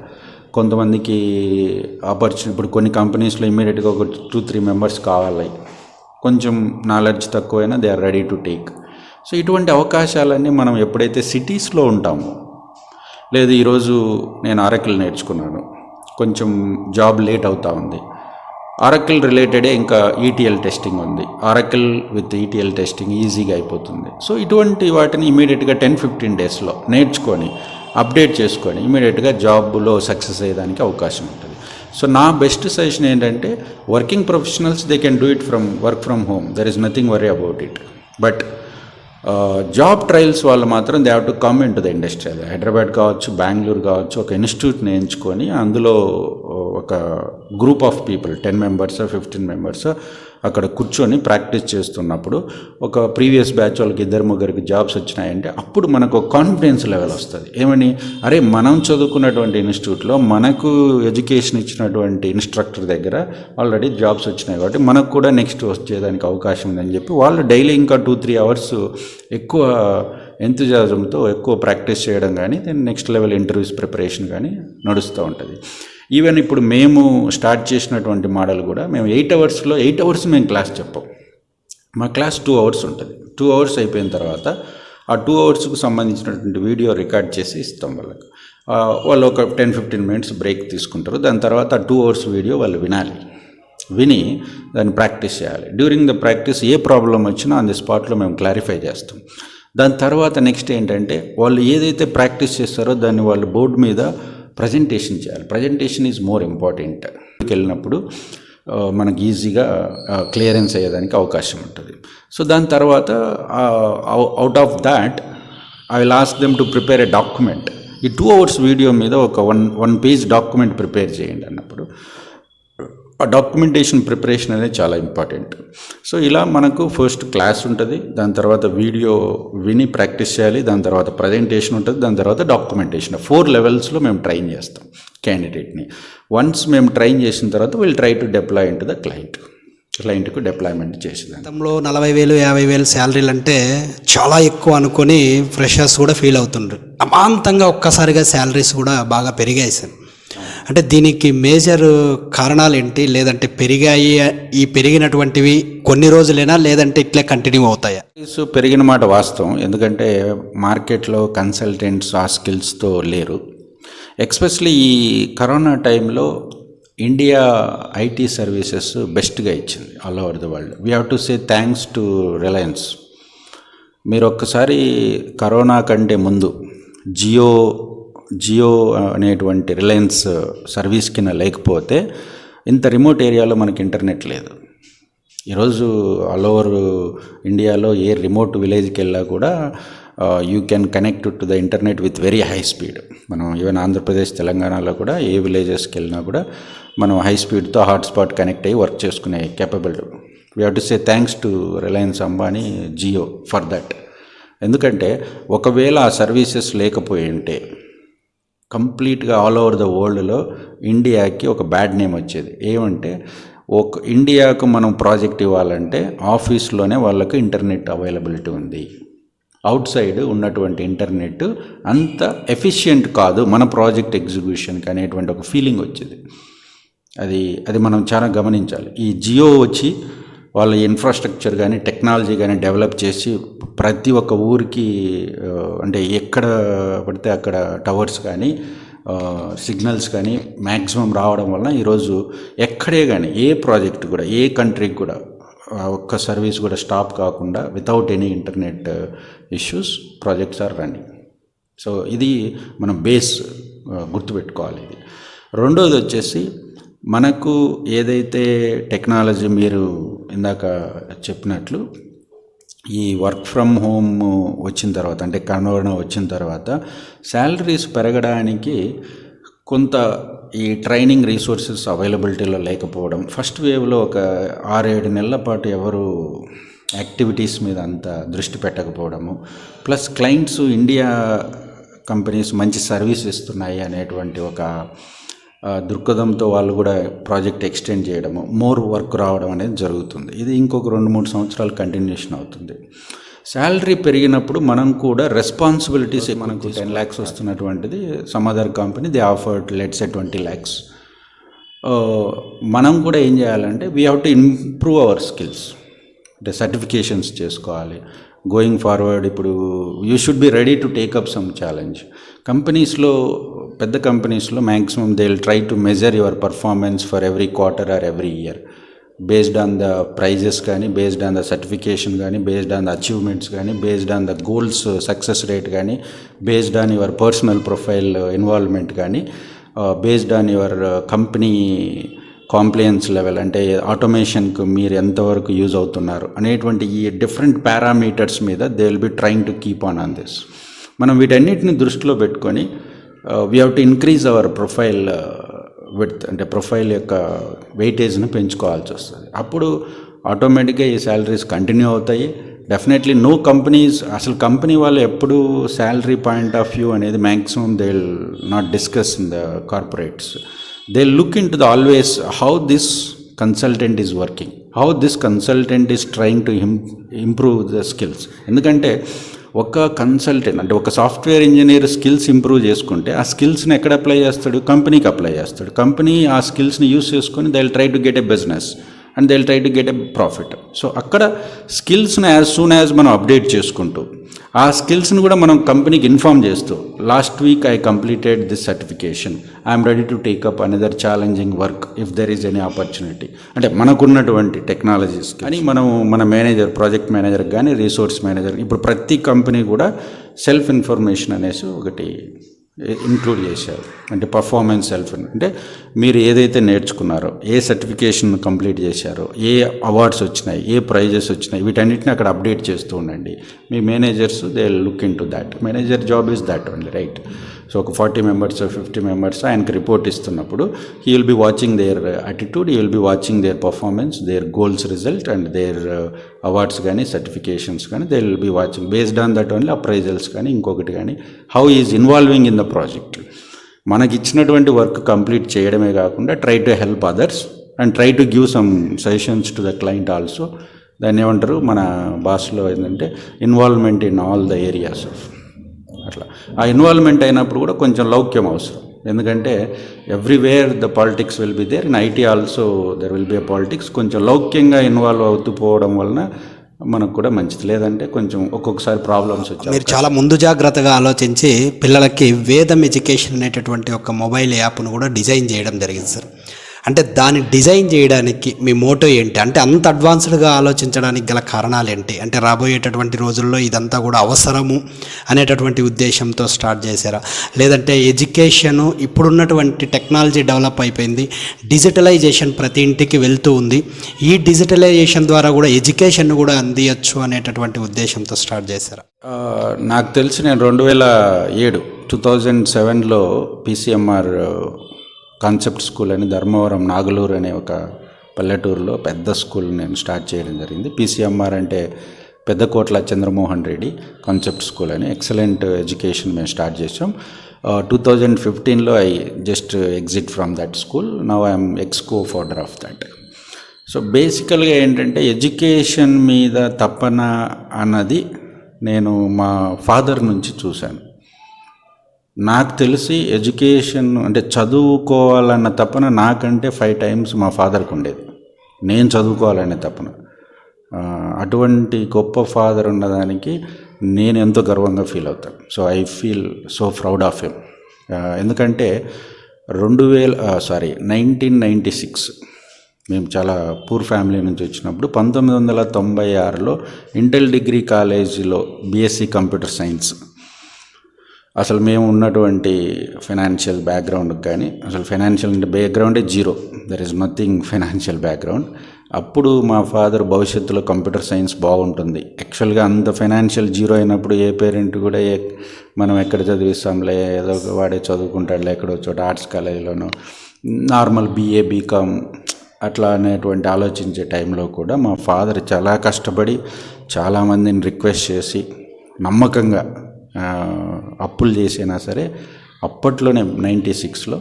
కొంతమందికి ఆపర్చునిటీ ఇప్పుడు కొన్ని కంపెనీస్లో ఇమ్మీడియట్గా ఒక 2-3 members కావాలి, కొంచెం నాలెడ్జ్ తక్కువైనా they are ready to take. So ఇటువంటి అవకాశాలన్నీ మనం ఎప్పుడైతే సిటీస్లో ఉంటామో, లేదు ఈరోజు నేను ఆరకిల్ నేర్చుకున్నాను, కొంచెం జాబ్ లేట్ అవుతా ఉంది, ఆరకిల్ రిలేటెడే ఇంకా ఈటీఎల్ టెస్టింగ్ ఉంది, ఆరకిల్ విత్ ఈటీఎల్ టెస్టింగ్ ఈజీగా అయిపోతుంది. సో ఇటువంటి వాటిని ఇమీడియట్గా 10-15 daysలో నేర్చుకొని అప్డేట్ చేసుకొని ఇమీడియట్గా జాబ్లో సక్సెస్ అయ్యేదానికి అవకాశం ఉంటుంది. సో నా బెస్ట్ సజెషన్ ఏంటంటే working professionals they can do it from work from home, there is nothing worry about it. But job trials వాళ్ళు మాత్రం they have to come in to the industry. అది హైదరాబాద్ కావచ్చు, బెంగళూరు కావచ్చు, ఒక ఇన్స్టిట్యూట్ని ఎంచుకొని అందులో ఒక group of people 10 members 15 members అక్కడ కూర్చొని ప్రాక్టీస్ చేస్తున్నప్పుడు ఒక ప్రీవియస్ బ్యాచ్ వాళ్ళకి 2-3 జాబ్స్ వచ్చినాయంటే అప్పుడు మనకు ఒక కాన్ఫిడెన్స్ లెవెల్ వస్తుంది. ఏమని, అరే మనం చదువుకున్నటువంటి ఇన్స్టిట్యూట్లో మనకు ఎడ్యుకేషన్ ఇచ్చినటువంటి ఇన్స్ట్రక్టర్ దగ్గర ఆల్రెడీ జాబ్స్ వచ్చినాయి కాబట్టి మనకు కూడా నెక్స్ట్ వచ్చేదానికి అవకాశం ఉందని చెప్పి వాళ్ళు డైలీ ఇంకా 2-3 అవర్స్ ఎక్కువ ఎంతూజియాజంతో ఎక్కువ ప్రాక్టీస్ చేయడం కానీ నెక్స్ట్ లెవెల్ ఇంటర్వ్యూస్ ప్రిపరేషన్ కానీ నడుస్తూ ఉంటుంది. ఈవెన్ ఇప్పుడు మేము స్టార్ట్ చేసినటువంటి మోడల్ కూడా మేము 8 అవర్స్ మేము క్లాస్ చెప్పాం. మా క్లాస్ 2 అవర్స్ ఉంటుంది. 2 అవర్స్ అయిపోయిన తర్వాత ఆ 2 అవర్స్కు సంబంధించినటువంటి వీడియో రికార్డ్ చేసి ఇస్తాం వాళ్ళకి. వాళ్ళు ఒక 10-15 మినిట్స్ బ్రేక్ తీసుకుంటారు. దాని తర్వాత ఆ 2 అవర్స్ వీడియో వాళ్ళు విని దాన్ని ప్రాక్టీస్ చేయాలి. During the practice A problem వచ్చినా ఆన్ ది స్పాట్లో మేము క్లారిఫై చేస్తాం. దాని తర్వాత నెక్స్ట్ ఏంటంటే వాళ్ళు ఏదైతే ప్రాక్టీస్ చేస్తారో దాన్ని వాళ్ళు బోర్డు మీద ప్రజెంటేషన్ చేయాలి. Presentation is more important. వెళ్ళినప్పుడు మనకి ఈజీగా క్లియరెన్స్ అయ్యేదానికి అవకాశం ఉంటుంది. సో దాని తర్వాత out of that I will ask them to prepare a document. ఈ 2 అవర్స్ వీడియో మీద ఒక వన్ పేజ్ డాక్యుమెంట్ ప్రిపేర్ చేయండి అన్నప్పుడు ఆ డాక్యుమెంటేషన్ ప్రిపరేషన్ అనేది చాలా ఇంపార్టెంట్. సో ఇలా మనకు ఫస్ట్ క్లాస్ ఉంటుంది, దాని తర్వాత వీడియో విని ప్రాక్టీస్ చేయాలి, దాని తర్వాత ప్రజెంటేషన్ ఉంటుంది, దాని తర్వాత డాక్యుమెంటేషన్. 4 లెవెల్స్లో మేము ట్రైన్ చేస్తాం క్యాండిడేట్ని. వన్స్ మేము ట్రైన్ చేసిన తర్వాత will try to deploy into the క్లయింట్కు డిప్లాయ్మెంట్ చేసేదాన్ని. గతంలో 40,000 50,000 శాలరీలు అంటే చాలా ఎక్కువ అనుకొని ఫ్రెషర్స్ కూడా ఫీల్ అవుతుండ్రు. అమాంతంగా ఒక్కసారిగా శాలరీస్ కూడా బాగా పెరిగాయి సార్. అంటే దీనికి మేజర్ కారణాలు ఏంటి? లేదంటే ఈ పెరిగినటువంటివి కొన్ని రోజులైనా లేదంటే ఇట్లే కంటిన్యూ అవుతాయా? పెరిగిన మాట వాస్తవం. ఎందుకంటే మార్కెట్లో కన్సల్టెంట్స్ ఆ స్కిల్స్తో లేరు. ఎస్పెషలీ ఈ కరోనా టైంలో ఇండియా ఐటీ సర్వీసెస్ బెస్ట్గా ఇచ్చింది all over the world. We have to say thanks to Reliance. మీరు ఒక్కసారి కరోనా కంటే ముందు జియో అనేటువంటి రిలయన్స్ సర్వీస్ కింద లేకపోతే ఇంత రిమోట్ ఏరియాలో మనకి ఇంటర్నెట్ లేదు. ఈరోజు ఆల్ ఓవర్ ఇండియాలో ఏ రిమోట్ విలేజ్కి వెళ్ళా కూడా you can connect to the internet with very high speed. మనం ఈవెన్ ఆంధ్రప్రదేశ్ తెలంగాణలో కూడా ఏ విలేజెస్కి వెళ్ళినా కూడా మనం హై స్పీడ్తో హాట్స్పాట్ కనెక్ట్ అయ్యి వర్క్ చేసుకునే capability. We have to say thanks to Reliance Ambani, Jio for that. ఎందుకంటే ఒకవేళ ఆ సర్వీసెస్ లేకపోయి ఉంటే కంప్లీట్గా ఆల్ ఓవర్ ద వరల్డ్లో ఇండియాకి ఒక బ్యాడ్ నేమ్ వచ్చేది. ఏమంటే ఇండియాకు మనం ప్రాజెక్ట్ ఇవ్వాలంటే ఆఫీస్లోనే వాళ్ళకు ఇంటర్నెట్ అవైలబిలిటీ ఉంది, అవుట్ సైడ్ ఉన్నటువంటి ఇంటర్నెట్ అంత ఎఫిషియెంట్ కాదు మన ప్రాజెక్ట్ ఎగ్జిక్యూషన్కి అనేటువంటి ఒక ఫీలింగ్ వచ్చేది. అది మనం చాలా గమనించాలి. ఈ జియో వచ్చి వాళ్ళ ఇన్ఫ్రాస్ట్రక్చర్ కానీ టెక్నాలజీ కానీ డెవలప్ చేసి ప్రతి ఒక్క ఊరికి అంటే ఎక్కడ పడితే అక్కడ టవర్స్ కానీ సిగ్నల్స్ కానీ మ్యాక్సిమం రావడం వలన ఈరోజు ఎక్కడే కానీ ఏ ప్రాజెక్ట్ కూడా ఏ కంట్రీకి కూడా ఒక్క సర్వీస్ కూడా స్టాప్ కాకుండా without any internet issues projects are running. So ఇది మనం బేస్ గుర్తుపెట్టుకోవాలి. ఇది రెండోది వచ్చేసి మనకు ఏదైతే టెక్నాలజీ మీరు ఇందాక చెప్పినట్లు ఈ వర్క్ ఫ్రమ్ హోమ్ వచ్చిన తర్వాత అంటే కరోనా వచ్చిన తర్వాత శాలరీస్ పెరగడానికి కొంత ఈ ట్రైనింగ్ రీసోర్సెస్ అవైలబిలిటీలో లేకపోవడం, ఫస్ట్ వేవ్లో ఒక 6-7 నెలల పాటు ఎవరు యాక్టివిటీస్ మీద అంత దృష్టి పెట్టకపోవడము, ప్లస్ క్లయింట్స్ ఇండియా కంపెనీస్ మంచి సర్వీస్ ఇస్తున్నాయి అనేటువంటి ఒక దృక్పథంతో వాళ్ళు కూడా ప్రాజెక్ట్ ఎక్స్టెండ్ చేయడము, మోర్ వర్క్ రావడం అనేది జరుగుతుంది. ఇది ఇంకొక 2-3 సంవత్సరాలు కంటిన్యూషన్ అవుతుంది. శాలరీ పెరిగినప్పుడు మనం కూడా రెస్పాన్సిబిలిటీస్ మనకు 10 lakhs వస్తున్నటువంటిది some other company they offered let's say 20 lakhs. మనం కూడా ఏం చేయాలంటే we have to improve our skills, అంటే సర్టిఫికేషన్స్ చేసుకోవాలి. గోయింగ్ ఫార్వర్డ్ ఇప్పుడు you should be ready to take up some challenge. కంపెనీస్లో పెద్ద కంపెనీస్లో maximum they will try to measure your performance for every quarter or every year based on the prizes కానీ, based on the certification కానీ, based on the achievements కానీ, based on the goals success rate కానీ, based on your personal profile involvement కానీ, based on your company compliance level అంటే ఆటోమేషన్కు మీరు ఎంతవరకు use అవుతున్నారు అనేటువంటి ఈ డిఫరెంట్ పారామీటర్స్ మీద they will be trying to keep on this. మనం వీటన్నిటిని దృష్టిలో పెట్టుకొని we have to increase our profile width, అంటే ప్రొఫైల్ యొక్క వెయిటేజ్ని పెంచుకోవాల్సి వస్తుంది. అప్పుడు ఆటోమేటిక్గా ఈ శాలరీస్ కంటిన్యూ అవుతాయి. డెఫినెట్లీ నో కంపెనీస్, అసలు కంపెనీ వాళ్ళు ఎప్పుడు శాలరీ పాయింట్ ఆఫ్ వ్యూ అనేది maximum they will not discuss in the corporates. They look in to the always how this consultant is working, how this consultant is trying to improve the skills. ఎందుకంటే ఒక consultant అంటే ఒక software engineer skills improve చేసుకుంటే ఆ స్కిల్స్ని ఎక్కడ apply చేస్తాడు, కంపెనీకి అప్లై చేస్తాడు. కంపెనీ ఆ స్కిల్స్ని యూస్ చేసుకొని they will try to get a business and they will try to get a profit. So అక్కడ స్కిల్స్ని యాజ్ సూన్ యాజ్ మనం అప్డేట్ చేసుకుంటూ ఆ స్కిల్స్ని కూడా మనం కంపెనీకి ఇన్ఫార్మ్ చేస్తూ, last week I completed this certification, I'm ready to take up another challenging work if there is any opportunity. అంటే మనకున్నటువంటి టెక్నాలజీస్ కానీ మన మేనేజర్, ప్రాజెక్ట్ మేనేజర్ కానీ రీసోర్స్ మేనేజర్, ఇప్పుడు ప్రతి కంపెనీ కూడా సెల్ఫ్ ఇన్ఫర్మేషన్ అనేసి ఒకటి ఇంక్లూడ్ చేశారు. అంటే పర్ఫార్మెన్స్ సెల్ఫ్, అంటే మీరు ఏదైతే నేర్చుకున్నారో, ఏ సర్టిఫికేషన్ కంప్లీట్ చేశారో, ఏ అవార్డ్స్ వచ్చినాయి, ఏ ప్రైజెస్ వచ్చినాయి, వీటన్నిటిని అక్కడ అప్డేట్ చేస్తూ ఉండండి. మీ managers they look in to that. Manager job is that only, right? So ఒక 40 మెంబర్స్ 50 మెంబర్స్ ఆయనకి రిపోర్ట్ ఇస్తున్నప్పుడు he will be watching their attitude, he will be watching their performance, their goals result and their awards కానీ certifications కానీ they will be watching. Based on that only appraisals కానీ ఇంకొకటి కానీ how is involving in the project. మనకి ఇచ్చినటువంటి work complete చేయడమే కాకుండా try to help others and try to give some suggestions to the client also. దాన్ని ఏమంటారు మన భాషలో ఏంటంటే involvement in all the areas of. అట్లా ఆ ఇన్వాల్వ్మెంట్ అయినప్పుడు కూడా కొంచెం లౌక్యం అవసరం. ఎందుకంటే everywhere the politics will be there, in IT also there will be a politics. కొంచెం లౌక్యంగా ఇన్వాల్వ్ అవుతూ పోవడం వలన మనకు కూడా మంచిది. లేదంటే కొంచెం ఒక్కొక్కసారి ప్రాబ్లమ్స్ వచ్చాయి. మీరు చాలా ముందు జాగ్రత్తగా ఆలోచించి పిల్లలకి వేదం ఎడ్యుకేషన్ అనేటటువంటి ఒక మొబైల్ యాప్ను కూడా డిజైన్ చేయడం జరిగింది సార్. అంటే దాన్ని డిజైన్ చేయడానికి మీ మోటో ఏంటి? అంటే అంత అడ్వాన్స్డ్గా ఆలోచించడానికి గల కారణాలు ఏంటి? అంటే రాబోయేటటువంటి రోజుల్లో ఇదంతా కూడా అవసరము అనేటటువంటి ఉద్దేశంతో స్టార్ట్ చేశారా, లేదంటే ఎడ్యుకేషను ఇప్పుడున్నటువంటి టెక్నాలజీ డెవలప్ అయిపోయింది, డిజిటలైజేషన్ ప్రతి ఇంటికి వెళ్తూ ఉంది, ఈ డిజిటలైజేషన్ ద్వారా కూడా ఎడ్యుకేషన్ కూడా అందియచ్చు అనేటటువంటి ఉద్దేశంతో స్టార్ట్ చేశారా? నాకు తెలిసి నేను 2007లో PCMR కాన్సెప్ట్ స్కూల్ అని ధర్మవరం నాగలూరు అనే ఒక పల్లెటూరులో పెద్ద స్కూల్ నేను స్టార్ట్ చేయడం జరిగింది. PCMR అంటే పెద్దకోట్ల చంద్రమోహన్ రెడ్డి కాన్సెప్ట్ స్కూల్ అని ఎక్సలెంట్ ఎడ్యుకేషన్ మేము స్టార్ట్ చేసాం. 2015లో I just exit from that school. Now I'm ex co founder of that. So బేసికల్గా ఏంటంటే ఎడ్యుకేషన్ మీద తపన అన్నది నేను మా ఫాదర్ నుంచి చూశాను. నాకు తెలిసి ఎడ్యుకేషన్ అంటే చదువుకోవాలన్న తపన నాకంటే 5 times మా ఫాదర్కి ఉండేది. నేను చదువుకోవాలనే తపన. అటువంటి గొప్ప ఫాదర్ ఉన్నదానికి నేను ఎంతో గర్వంగా ఫీల్ అవుతాను. So I feel so proud of him. ఎందుకంటే 1996 మేము చాలా పూర్ ఫ్యామిలీ నుంచి వచ్చినప్పుడు 1996లో ఇంటెల్ డిగ్రీ కాలేజీలో BSc కంప్యూటర్ సైన్స్. అసలు మేము ఉన్నటువంటి ఫైనాన్షియల్ బ్యాక్గ్రౌండ్కి కానీ అసలు ఫైనాన్షియల్ బ్యాక్గ్రౌండే zero, there is nothing financial background. అప్పుడు మా ఫాదర్ భవిష్యత్తులో కంప్యూటర్ సైన్స్ బాగుంటుంది. యాక్చువల్గా అంత ఫైనాన్షియల్ జీరో అయినప్పుడు ఏ పేరెంట్ కూడా మనం ఎక్కడ చదివిస్తాంలే, ఏదో వాడే చదువుకుంటాడులే ఎక్కడో చోట ఆర్ట్స్ కాలేజీలోనో నార్మల్ BA BCom అట్లా అనేటువంటి ఆలోచించే టైంలో కూడా మా ఫాదర్ చాలా కష్టపడి చాలామందిని రిక్వెస్ట్ చేసి నమ్మకంగా అప్పులు చేసినా సరే అప్పట్లోనే 96లో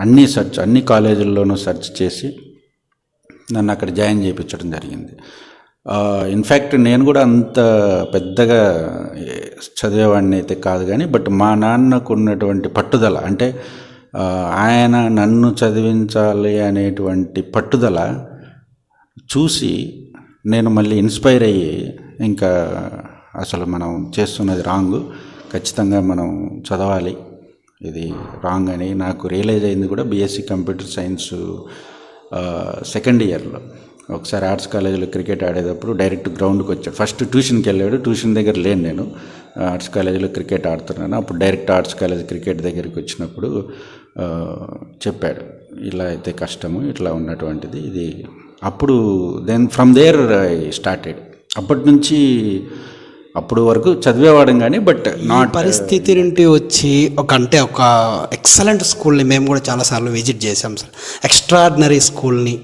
అన్ని కాలేజీల్లోనూ సెర్చ్ చేసి నన్ను అక్కడ జాయిన్ చేయించడం జరిగింది. ఇన్ఫ్యాక్ట్ నేను కూడా అంత పెద్దగా చదివేవాడిని అయితే కాదు కానీ బట్ మా నాన్నకు ఉన్నటువంటి పట్టుదల, అంటే ఆయన నన్ను చదివించాలి అనేటువంటి పట్టుదల చూసి నేను మళ్ళీ ఇన్స్పైర్ అయ్యి ఇంకా అసలు మనం చేస్తున్నది రాంగ్, ఖచ్చితంగా మనం చదవాలి, ఇది రాంగ్ అని నాకు రియలైజ్ అయింది కూడా BSc కంప్యూటర్ సైన్స్ సెకండ్ ఇయర్లో. ఒకసారి ఆర్ట్స్ కాలేజీలో క్రికెట్ ఆడేటప్పుడు డైరెక్ట్ గ్రౌండ్కి వచ్చాడు. ఫస్ట్ ట్యూషన్కి వెళ్ళాడు, ట్యూషన్ దగ్గర లేను నేను, ఆర్ట్స్ కాలేజీలో క్రికెట్ ఆడుతున్నాను. అప్పుడు డైరెక్ట్ ఆర్ట్స్ కాలేజ్ క్రికెట్ దగ్గరికి వచ్చినప్పుడు చెప్పాడు, ఇలా అయితే కష్టము, ఇట్లా ఉన్నటువంటిది ఇది. అప్పుడు then from there I started. అప్పటి నుంచి అప్పుడు వరకు చదివేవాడం కానీ బట్ నాట్ పరిస్థితి నుండి వచ్చి ఒక ఎక్సలెంట్ స్కూల్ని మేము కూడా చాలాసార్లు విజిట్ చేసాం సార్. ఎక్స్ట్రాడినరీ స్కూల్ని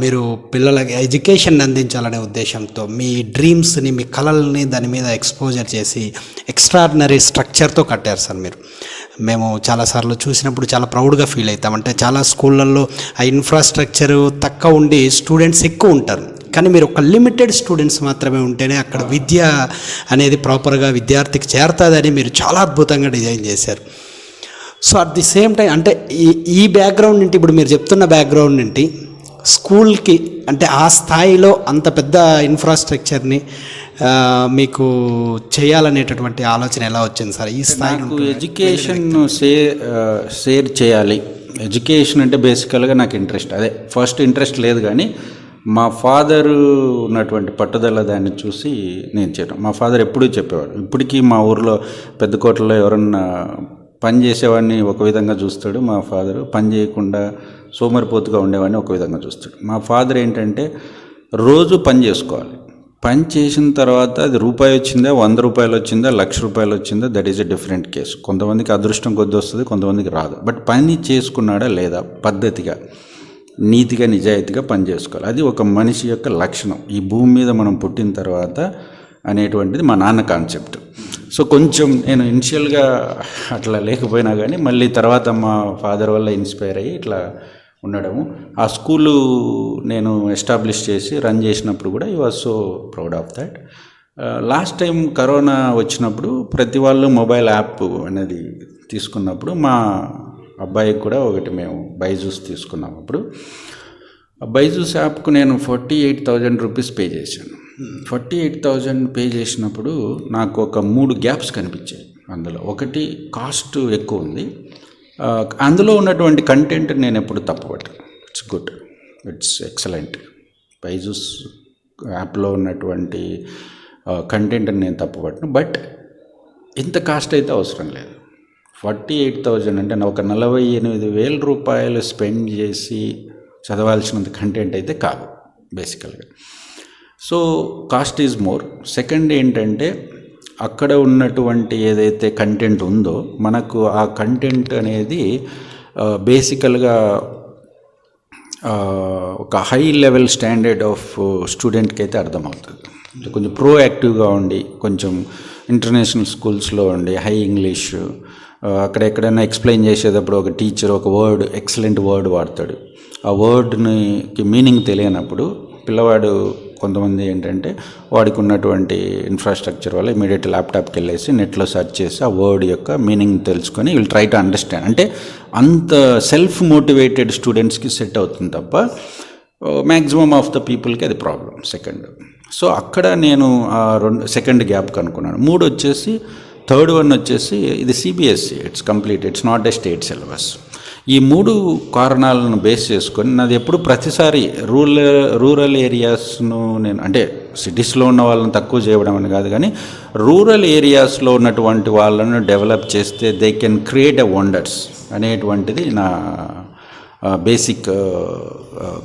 మీరు పిల్లలకి ఎడ్యుకేషన్ అందించాలనే ఉద్దేశంతో మీ డ్రీమ్స్ని, మీ కళల్ని దాని మీద ఎక్స్పోజర్ చేసి ఎక్స్ట్రాడినరీ స్ట్రక్చర్తో కట్టారు సార్ మీరు. మేము చాలాసార్లు చూసినప్పుడు చాలా ప్రౌడ్గా ఫీల్ అవుతాం. అంటే చాలా స్కూళ్ళల్లో ఆ ఇన్ఫ్రాస్ట్రక్చరు తక్కువ ఉండి స్టూడెంట్స్ ఎక్కువ ఉంటారు, కానీ మీరు ఒక లిమిటెడ్ స్టూడెంట్స్ మాత్రమే ఉంటేనే అక్కడ విద్య అనేది ప్రాపర్గా విద్యార్థికి చేరుతుందని మీరు చాలా అద్భుతంగా డిజైన్ చేశారు. So at the same time అంటే ఈ బ్యాక్గ్రౌండ్ నుండి, ఇప్పుడు మీరు చెప్తున్న బ్యాక్గ్రౌండ్ నుండి స్కూల్కి అంటే ఆ స్థాయిలో అంత పెద్ద ఇన్ఫ్రాస్ట్రక్చర్ని మీకు చేయాలనేటటువంటి ఆలోచన ఎలా వచ్చింది సార్? ఈ స్థాయి నాకు ఎడ్యుకేషన్ షేర్ చేయాలి. ఎడ్యుకేషన్ అంటే బేసికల్గా నాకు ఇంట్రెస్ట్, అదే ఫస్ట్ ఇంట్రెస్ట్ లేదు, కానీ మా ఫాదర్ ఉన్నటువంటి పట్టుదల దాన్ని చూసి నేను చేయడం. మా ఫాదర్ ఎప్పుడూ చెప్పేవాడు, ఇప్పటికీ మా ఊర్లో పెద్దకోటలో ఎవరన్నా పని చేసేవాడిని ఒక విధంగా చూస్తాడు, మా ఫాదరు పని చేయకుండా సోమరిపోతుగా ఉండేవాడిని ఒక విధంగా చూస్తాడు. మా ఫాదర్ ఏంటంటే రోజు పని చేసుకోవాలి, పని చేసిన తర్వాత అది రూపాయి వచ్చిందా, 100 రూపాయలు వచ్చిందా, 1,00,000 రూపాయలు వచ్చిందా, that is a different case. కొంతమందికి అదృష్టం కొద్ది వస్తుంది, కొంతమందికి రాదు. బట్ పని చేసుకున్నాడా లేదా, పద్ధతిగా నీతిగా నిజాయితీగా పని చేసుకోవాలి. అది ఒక మనిషి యొక్క లక్షణం ఈ భూమి మీద మనం పుట్టిన తర్వాత అనేటువంటిది మా నాన్న కాన్సెప్ట్. సో కొంచెం నేను ఇనిషియల్గా అట్లా లేకపోయినా కానీ మళ్ళీ తర్వాత మా ఫాదర్ వల్ల ఇన్స్పైర్ అయ్యి ఇట్లా ఉండడము. ఆ స్కూలు నేను ఎస్టాబ్లిష్ చేసి రన్ చేసినప్పుడు కూడా I was so proud of that. Last time corona వచ్చినప్పుడు ప్రతి వాళ్ళు మొబైల్ యాప్ అనేది తీసుకున్నప్పుడు మా అబ్బాయికి కూడా ఒకటి మేము బైజూస్ తీసుకున్నాం. అప్పుడు బైజూస్ యాప్కు నేను 48,000 రూపీస్ పే చేశాను. 48,000 పే చేసినప్పుడు నాకు ఒక 3 గ్యాప్స్ కనిపించాయి. అందులో ఒకటి కాస్ట్ ఎక్కువ ఉంది, అందులో ఉన్నటువంటి కంటెంట్ నేను ఎప్పుడు తప్పుపట్టాను. It's good, it's excellent. Byju's యాప్లో ఉన్నటువంటి కంటెంట్ని నేను తప్పుపట్టాను. బట్ ఇంత కాస్ట్ అయితే అవసరం లేదు. 48,000 అంటే ఒక 48,000 రూపాయలు స్పెండ్ చేసి చదవాల్సినంత కంటెంట్ అయితే కాదు బేసికల్గా. So cost is more. Second ఏంటంటే అక్కడ ఉన్నటువంటి ఏదైతే కంటెంట్ ఉందో మనకు ఆ కంటెంట్ అనేది బేసికల్గా ఒక హై లెవెల్ స్టాండర్డ్ ఆఫ్ స్టూడెంట్కి అయితే అర్థమవుతుంది. కొంచెం ప్రోయాక్టివ్గా ఉండి, కొంచెం ఇంటర్నేషనల్ స్కూల్స్లో ఉండి హై ఇంగ్లీష్, అక్కడ ఎక్కడైనా ఎక్స్ప్లెయిన్ చేసేటప్పుడు ఒక టీచర్ ఒక వర్డ్, ఎక్సలెంట్ వర్డ్ వాడతాడు. ఆ వర్డ్ని మీనింగ్ తెలియనప్పుడు పిల్లవాడు కొంతమంది ఏంటంటే వాడికి ఉన్నటువంటి ఇన్ఫ్రాస్ట్రక్చర్ వల్ల ఇమీడియట్ ల్యాప్టాప్కి వెళ్ళేసి నెట్లో సెర్చ్ చేసి ఆ వర్డ్ యొక్క మీనింగ్ తెలుసుకొని విల్ ట్రై టు అండర్స్టాండ్. అంటే అంత సెల్ఫ్ మోటివేటెడ్ స్టూడెంట్స్కి సెట్ అవుతుంది తప్ప మ్యాక్సిమం ఆఫ్ ద పీపుల్కి అది ప్రాబ్లం. సెకండ్, సో అక్కడ నేను సెకండ్ గ్యాప్ కనుక్కున్నాను. 3 వచ్చేసి థర్డ్ వన్ వచ్చేసి ఇది CBSE, it's complete, it's not a state syllabus. ఈ 3 కారణాలను బేస్ చేసుకొని నాది ఎప్పుడు ప్రతిసారి రూరల్ ఏరియాస్ను నేను అంటే సిటీస్లో ఉన్న వాళ్ళని తక్కువ చేయడం అని కాదు, కానీ రూరల్ ఏరియాస్లో ఉన్నటువంటి వాళ్ళను డెవలప్ చేస్తే they can create a wonders అనేటువంటిది నా బేసిక్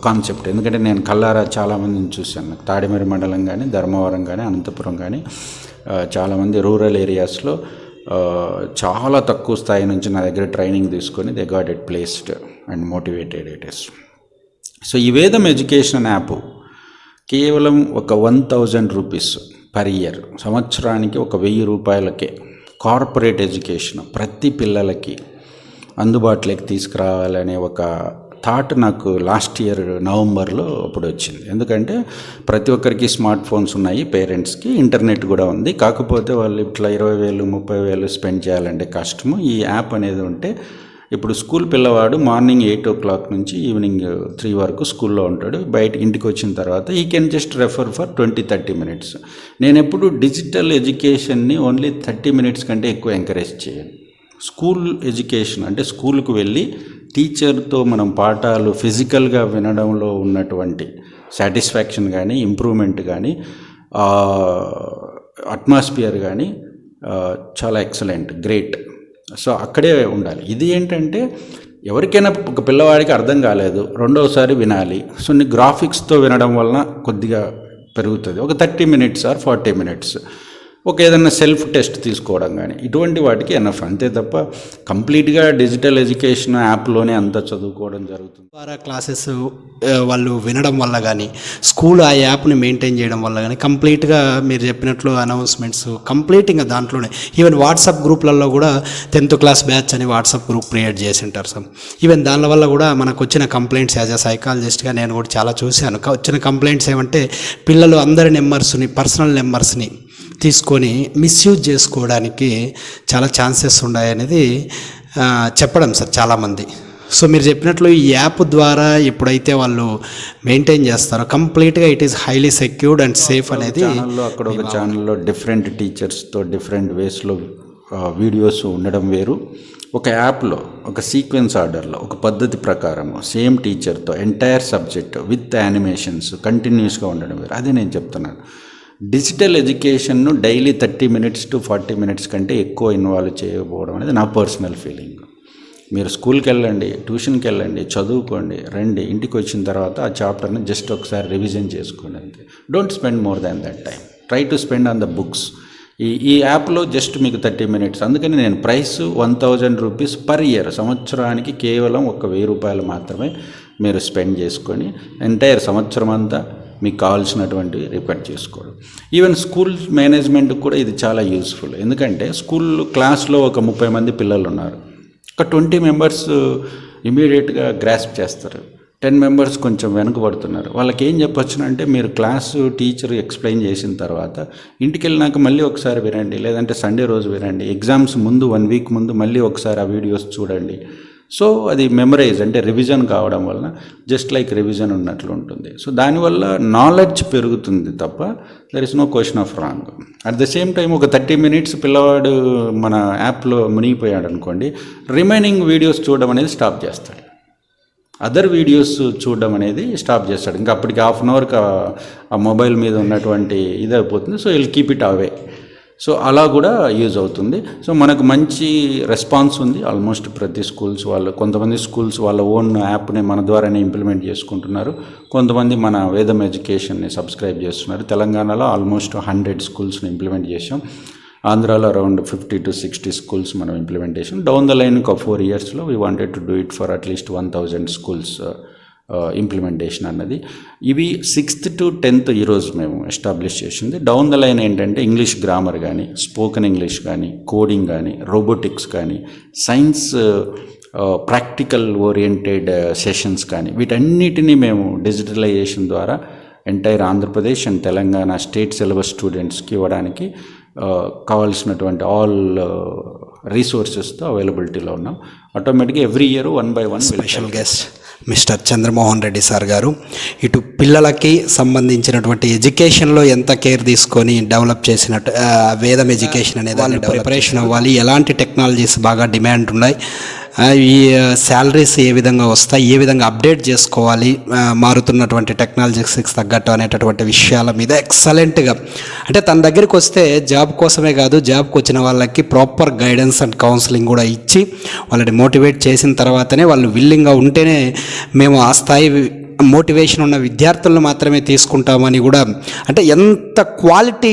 కాన్సెప్ట్. ఎందుకంటే నేను కల్లారా చాలామందిని చూశాను, తాడిమరి మండలం కానీ, ధర్మవరం కానీ, అనంతపురం కానీ చాలామంది రూరల్ ఏరియాస్లో చాలా తక్కువ స్థాయి నుంచి నా దగ్గర ట్రైనింగ్ తీసుకొని they got it placed and motivated it is. So ఈ వేదం ఎడ్యుకేషన్ యాప్ కేవలం ఒక 1,000 రూపీస్ పర్ ఇయర్, సంవత్సరానికి ఒక 1,000 రూపాయలకే కార్పొరేట్ ఎడ్యుకేషన్ ప్రతి పిల్లలకి అందుబాటులోకి తీసుకురావాలనే ఒక థాట్ నాకు లాస్ట్ ఇయర్ నవంబర్లో అప్పుడు వచ్చింది. ఎందుకంటే ప్రతి ఒక్కరికి స్మార్ట్ ఫోన్స్ ఉన్నాయి, పేరెంట్స్కి ఇంటర్నెట్ కూడా ఉంది. కాకపోతే వాళ్ళు ఇట్లా 20,000 30,000 స్పెండ్ చేయాలంటే కష్టము. ఈ యాప్ అనేది ఉంటే ఇప్పుడు స్కూల్ పిల్లవాడు మార్నింగ్ 8 o'clock నుంచి ఈవినింగ్ 3 వరకు స్కూల్లో ఉంటాడు. బయట ఇంటికి వచ్చిన తర్వాత ఈ can just refer for 20-30 minutes. నేను ఎప్పుడు డిజిటల్ ఎడ్యుకేషన్ని ఓన్లీ 30 minutes కంటే ఎక్కువ ఎంకరేజ్ చేయను. స్కూల్ ఎడ్యుకేషన్ అంటే స్కూల్కు వెళ్ళి టీచర్తో మనం పాఠాలు ఫిజికల్గా వినడంలో ఉన్నటువంటి సాటిస్ఫాక్షన్ కానీ, ఇంప్రూవ్మెంట్ కానీ, అట్మాస్ఫియర్ కానీ చాలా ఎక్సలెంట్, గ్రేట్. సో అక్కడే ఉండాలి. ఇది ఏంటంటే ఎవరికైనా ఒక పిల్లవాడికి అర్థం కాలేదు, రెండవసారి వినాలి. సో నీ గ్రాఫిక్స్తో వినడం వలన కొద్దిగా పెరుగుతుంది. ఒక 30 minutes or 40 minutes ఒక ఏదైనా సెల్ఫ్ టెస్ట్ తీసుకోవడం కానీ ఇటువంటి వాటికి ఎనఫ్. అంతే తప్ప కంప్లీట్గా డిజిటల్ ఎడ్యుకేషన్ యాప్లోనే అంతా చదువుకోవడం జరుగుతుంది. ద్వారా క్లాసెస్ వాళ్ళు వినడం వల్ల కానీ, స్కూల్ ఆ యాప్ని మెయింటైన్ చేయడం వల్ల కానీ కంప్లీట్గా మీరు చెప్పినట్లు అనౌన్స్మెంట్స్ కంప్లీట్ ఇంకా దాంట్లోనే. ఈవెన్ వాట్సాప్ గ్రూప్లలో కూడా 10th క్లాస్ బ్యాచ్ అని వాట్సాప్ గ్రూప్ క్రియేట్ చేసి ఉంటారు సార్. ఈవెన్ దానివల్ల కూడా మనకు వచ్చిన కంప్లైంట్స్ యాజ్ అ సైకాలజిస్ట్గా నేను కూడా చాలా చూశాను. వచ్చిన కంప్లైంట్స్ ఏమంటే పిల్లలు అందరి నెంబర్స్ని, పర్సనల్ నెంబర్స్ని తీసుకొని మిస్యూజ్ చేసుకోవడానికి చాలా ఛాన్సెస్ ఉన్నాయనేది చెప్పడం సార్ చాలామంది. సో మీరు చెప్పినట్లు ఈ యాప్ ద్వారా ఎప్పుడైతే వాళ్ళు మెయింటైన్ చేస్తారో కంప్లీట్గా it is highly secured and safe అనేది. ఛానల్లో అక్కడ ఒక ఛానల్లో డిఫరెంట్ టీచర్స్తో డిఫరెంట్ వేస్లో వీడియోస్ ఉండడం వేరు, ఒక యాప్లో ఒక సీక్వెన్స్ ఆర్డర్లో ఒక పద్ధతి ప్రకారం సేమ్ టీచర్తో ఎంటైర్ సబ్జెక్ట్ విత్ యానిమేషన్స్ కంటిన్యూస్గా ఉండడం వేరు. అదే నేను చెప్తున్నాను. డిజిటల్ ఎడ్యుకేషన్ను డైలీ 30 minutes to 40 minutes కంటే ఎక్కువ ఇన్వాల్వ్ చేయకపోవడం అనేది నా పర్సనల్ ఫీలింగ్. మీరు స్కూల్కి వెళ్ళండి, ట్యూషన్కి వెళ్ళండి, చదువుకోండి, రండి, ఇంటికి వచ్చిన తర్వాత ఆ చాప్టర్ని జస్ట్ ఒకసారి రివిజన్ చేసుకోండి అంతే. Don't spend more than that time. Try to spend on the books. ఈ యాప్లో జస్ట్ మీకు 30 minutes. అందుకని నేను ప్రైస్ 1000 rupees పర్ ఇయర్, సంవత్సరానికి కేవలం 1000 రూపాయలు మాత్రమే మీరు స్పెండ్ చేసుకొని ఎంటైర్ సంవత్సరం అంతా మీకు కావాల్సినటువంటివి రికార్డ్ చేసుకోవడం. ఈవెన్ స్కూల్ మేనేజ్మెంట్కి కూడా ఇది చాలా యూస్ఫుల్. ఎందుకంటే స్కూల్ క్లాస్లో ఒక 30 మంది పిల్లలు ఉన్నారు, ఒక 20 members ఇమీడియట్గా గ్రాస్ప్ చేస్తారు, 10 members కొంచెం వెనుకబడుతున్నారు. వాళ్ళకి ఏం చెప్పొచ్చునంటే మీరు క్లాసు టీచర్ ఎక్స్ప్లెయిన్ చేసిన తర్వాత ఇంటికి వెళ్ళినాక మళ్ళీ ఒకసారి వినండి, లేదంటే సండే రోజు వినండి, ఎగ్జామ్స్ ముందు 1 week ముందు మళ్ళీ ఒకసారి ఆ వీడియోస్ చూడండి. సో అది మెమరైజ్ అంటే రివిజన్ కావడం వలన జస్ట్ లైక్ రివిజన్ ఉన్నట్లు ఉంటుంది. సో దానివల్ల నాలెడ్జ్ పెరుగుతుంది తప్ప there is no question of wrong. At the same time ఒక 30 minutes పిల్లవాడు మన యాప్లో మునిగిపోయాడు అనుకోండి, రిమైనింగ్ వీడియోస్ చూడడం అనేది స్టాప్ చేస్తాడు, అదర్ వీడియోస్ చూడడం అనేది స్టాప్ చేస్తాడు. ఇంకా అప్పటికి 1/2 hour ఆ మొబైల్ మీద ఉన్నటువంటి ఇది అయిపోతుంది. So will keep it away. So అలా కూడా యూజ్ అవుతుంది. సో మనకు మంచి రెస్పాన్స్ ఉంది. ఆల్మోస్ట్ ప్రతి స్కూల్స్ వాళ్ళు, కొంతమంది స్కూల్స్ వాళ్ళ ఓన్ యాప్ని మన ద్వారానే ఇంప్లిమెంట్ చేసుకుంటున్నారు, కొంతమంది మన వేదం ఎడ్యుకేషన్ని సబ్స్క్రైబ్ చేస్తున్నారు. తెలంగాణలో ఆల్మోస్ట్ 100 schools ఇంప్లిమెంట్ చేసాం. ఆంధ్రాలో అరౌండ్ 50 to 60 schools మనం ఇంప్లిమెంటేషన్. డౌన్ ద లైన్ ఒక 4 yearsలో we wanted to do it for at least 1000 schools implementation అన్నది. ఇవి 6th to 10th ఈరోజు మేము ఎస్టాబ్లిష్ చేసింది. డౌన్ ద లైన్ ఏంటంటే ఇంగ్లీష్ గ్రామర్ కానీ, స్పోకెన్ ఇంగ్లీష్ కానీ, కోడింగ్ కానీ, రోబోటిక్స్ కానీ, సైన్స్ ప్రాక్టికల్ ఓరియంటెడ్ సెషన్స్ కానీ, వీటన్నిటినీ మేము డిజిటలైజేషన్ ద్వారా entire Andhra Pradesh and Telangana state syllabus స్టూడెంట్స్కి ఇవ్వడానికి కావాల్సినటువంటి ఆల్ రీసోర్సెస్తో అవైలబిలిటీలో ఉన్నాం. ఆటోమేటిక్గా every year 1 by 1 special guest mister Chandramohan Reddy sir గారు ఇటు పిల్లలకి సంబంధించినటువంటి ఎడ్యుకేషన్లో ఎంత కేర్ తీసుకొని డెవలప్ చేసినట్టు వేదం ఎడ్యుకేషన్ అనేది వాళ్ళు ప్రిపరేషన్ అవ్వాలి, ఎలాంటి టెక్నాలజీస్ బాగా డిమాండ్ ఉన్నాయి, ఈ శాలరీస్ ఏ విధంగా వస్తాయి, ఏ విధంగా అప్డేట్ చేసుకోవాలి మారుతున్నటువంటి టెక్నాలజీస్కి తగ్గట్టు అనేటటువంటి విషయాల మీద ఎక్సలెంట్గా, అంటే తన దగ్గరికి వస్తే జాబ్ కోసమే కాదు, జాబ్కి వచ్చిన వాళ్ళకి ప్రాపర్ గైడెన్స్ అండ్ కౌన్సిలింగ్ కూడా ఇచ్చి వాళ్ళని మోటివేట్ చేసిన తర్వాతనే వాళ్ళు విల్లింగ్గా ఉంటేనే మేము ఆ స్థాయి మోటివేషన్ ఉన్న విద్యార్థులను మాత్రమే తీసుకుంటామని కూడా, అంటే ఎంత క్వాలిటీ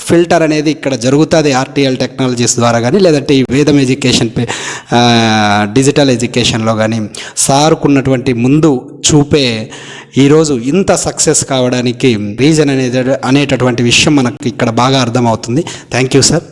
ఫిల్టర్ అనేది ఇక్కడ జరుగుతుంది ఆర్టీఎల్ టెక్నాలజీస్ ద్వారా కానీ, లేదంటే ఈ వేదం ఎడ్యుకేషన్ డిజిటల్ ఎడ్యుకేషన్లో కానీ సారుకున్నటువంటి ముందు చూపే ఈరోజు ఇంత సక్సెస్ కావడానికి రీజన్ అనేటటువంటి విషయం మనకు ఇక్కడ బాగా అర్థమవుతుంది. Thank you sir.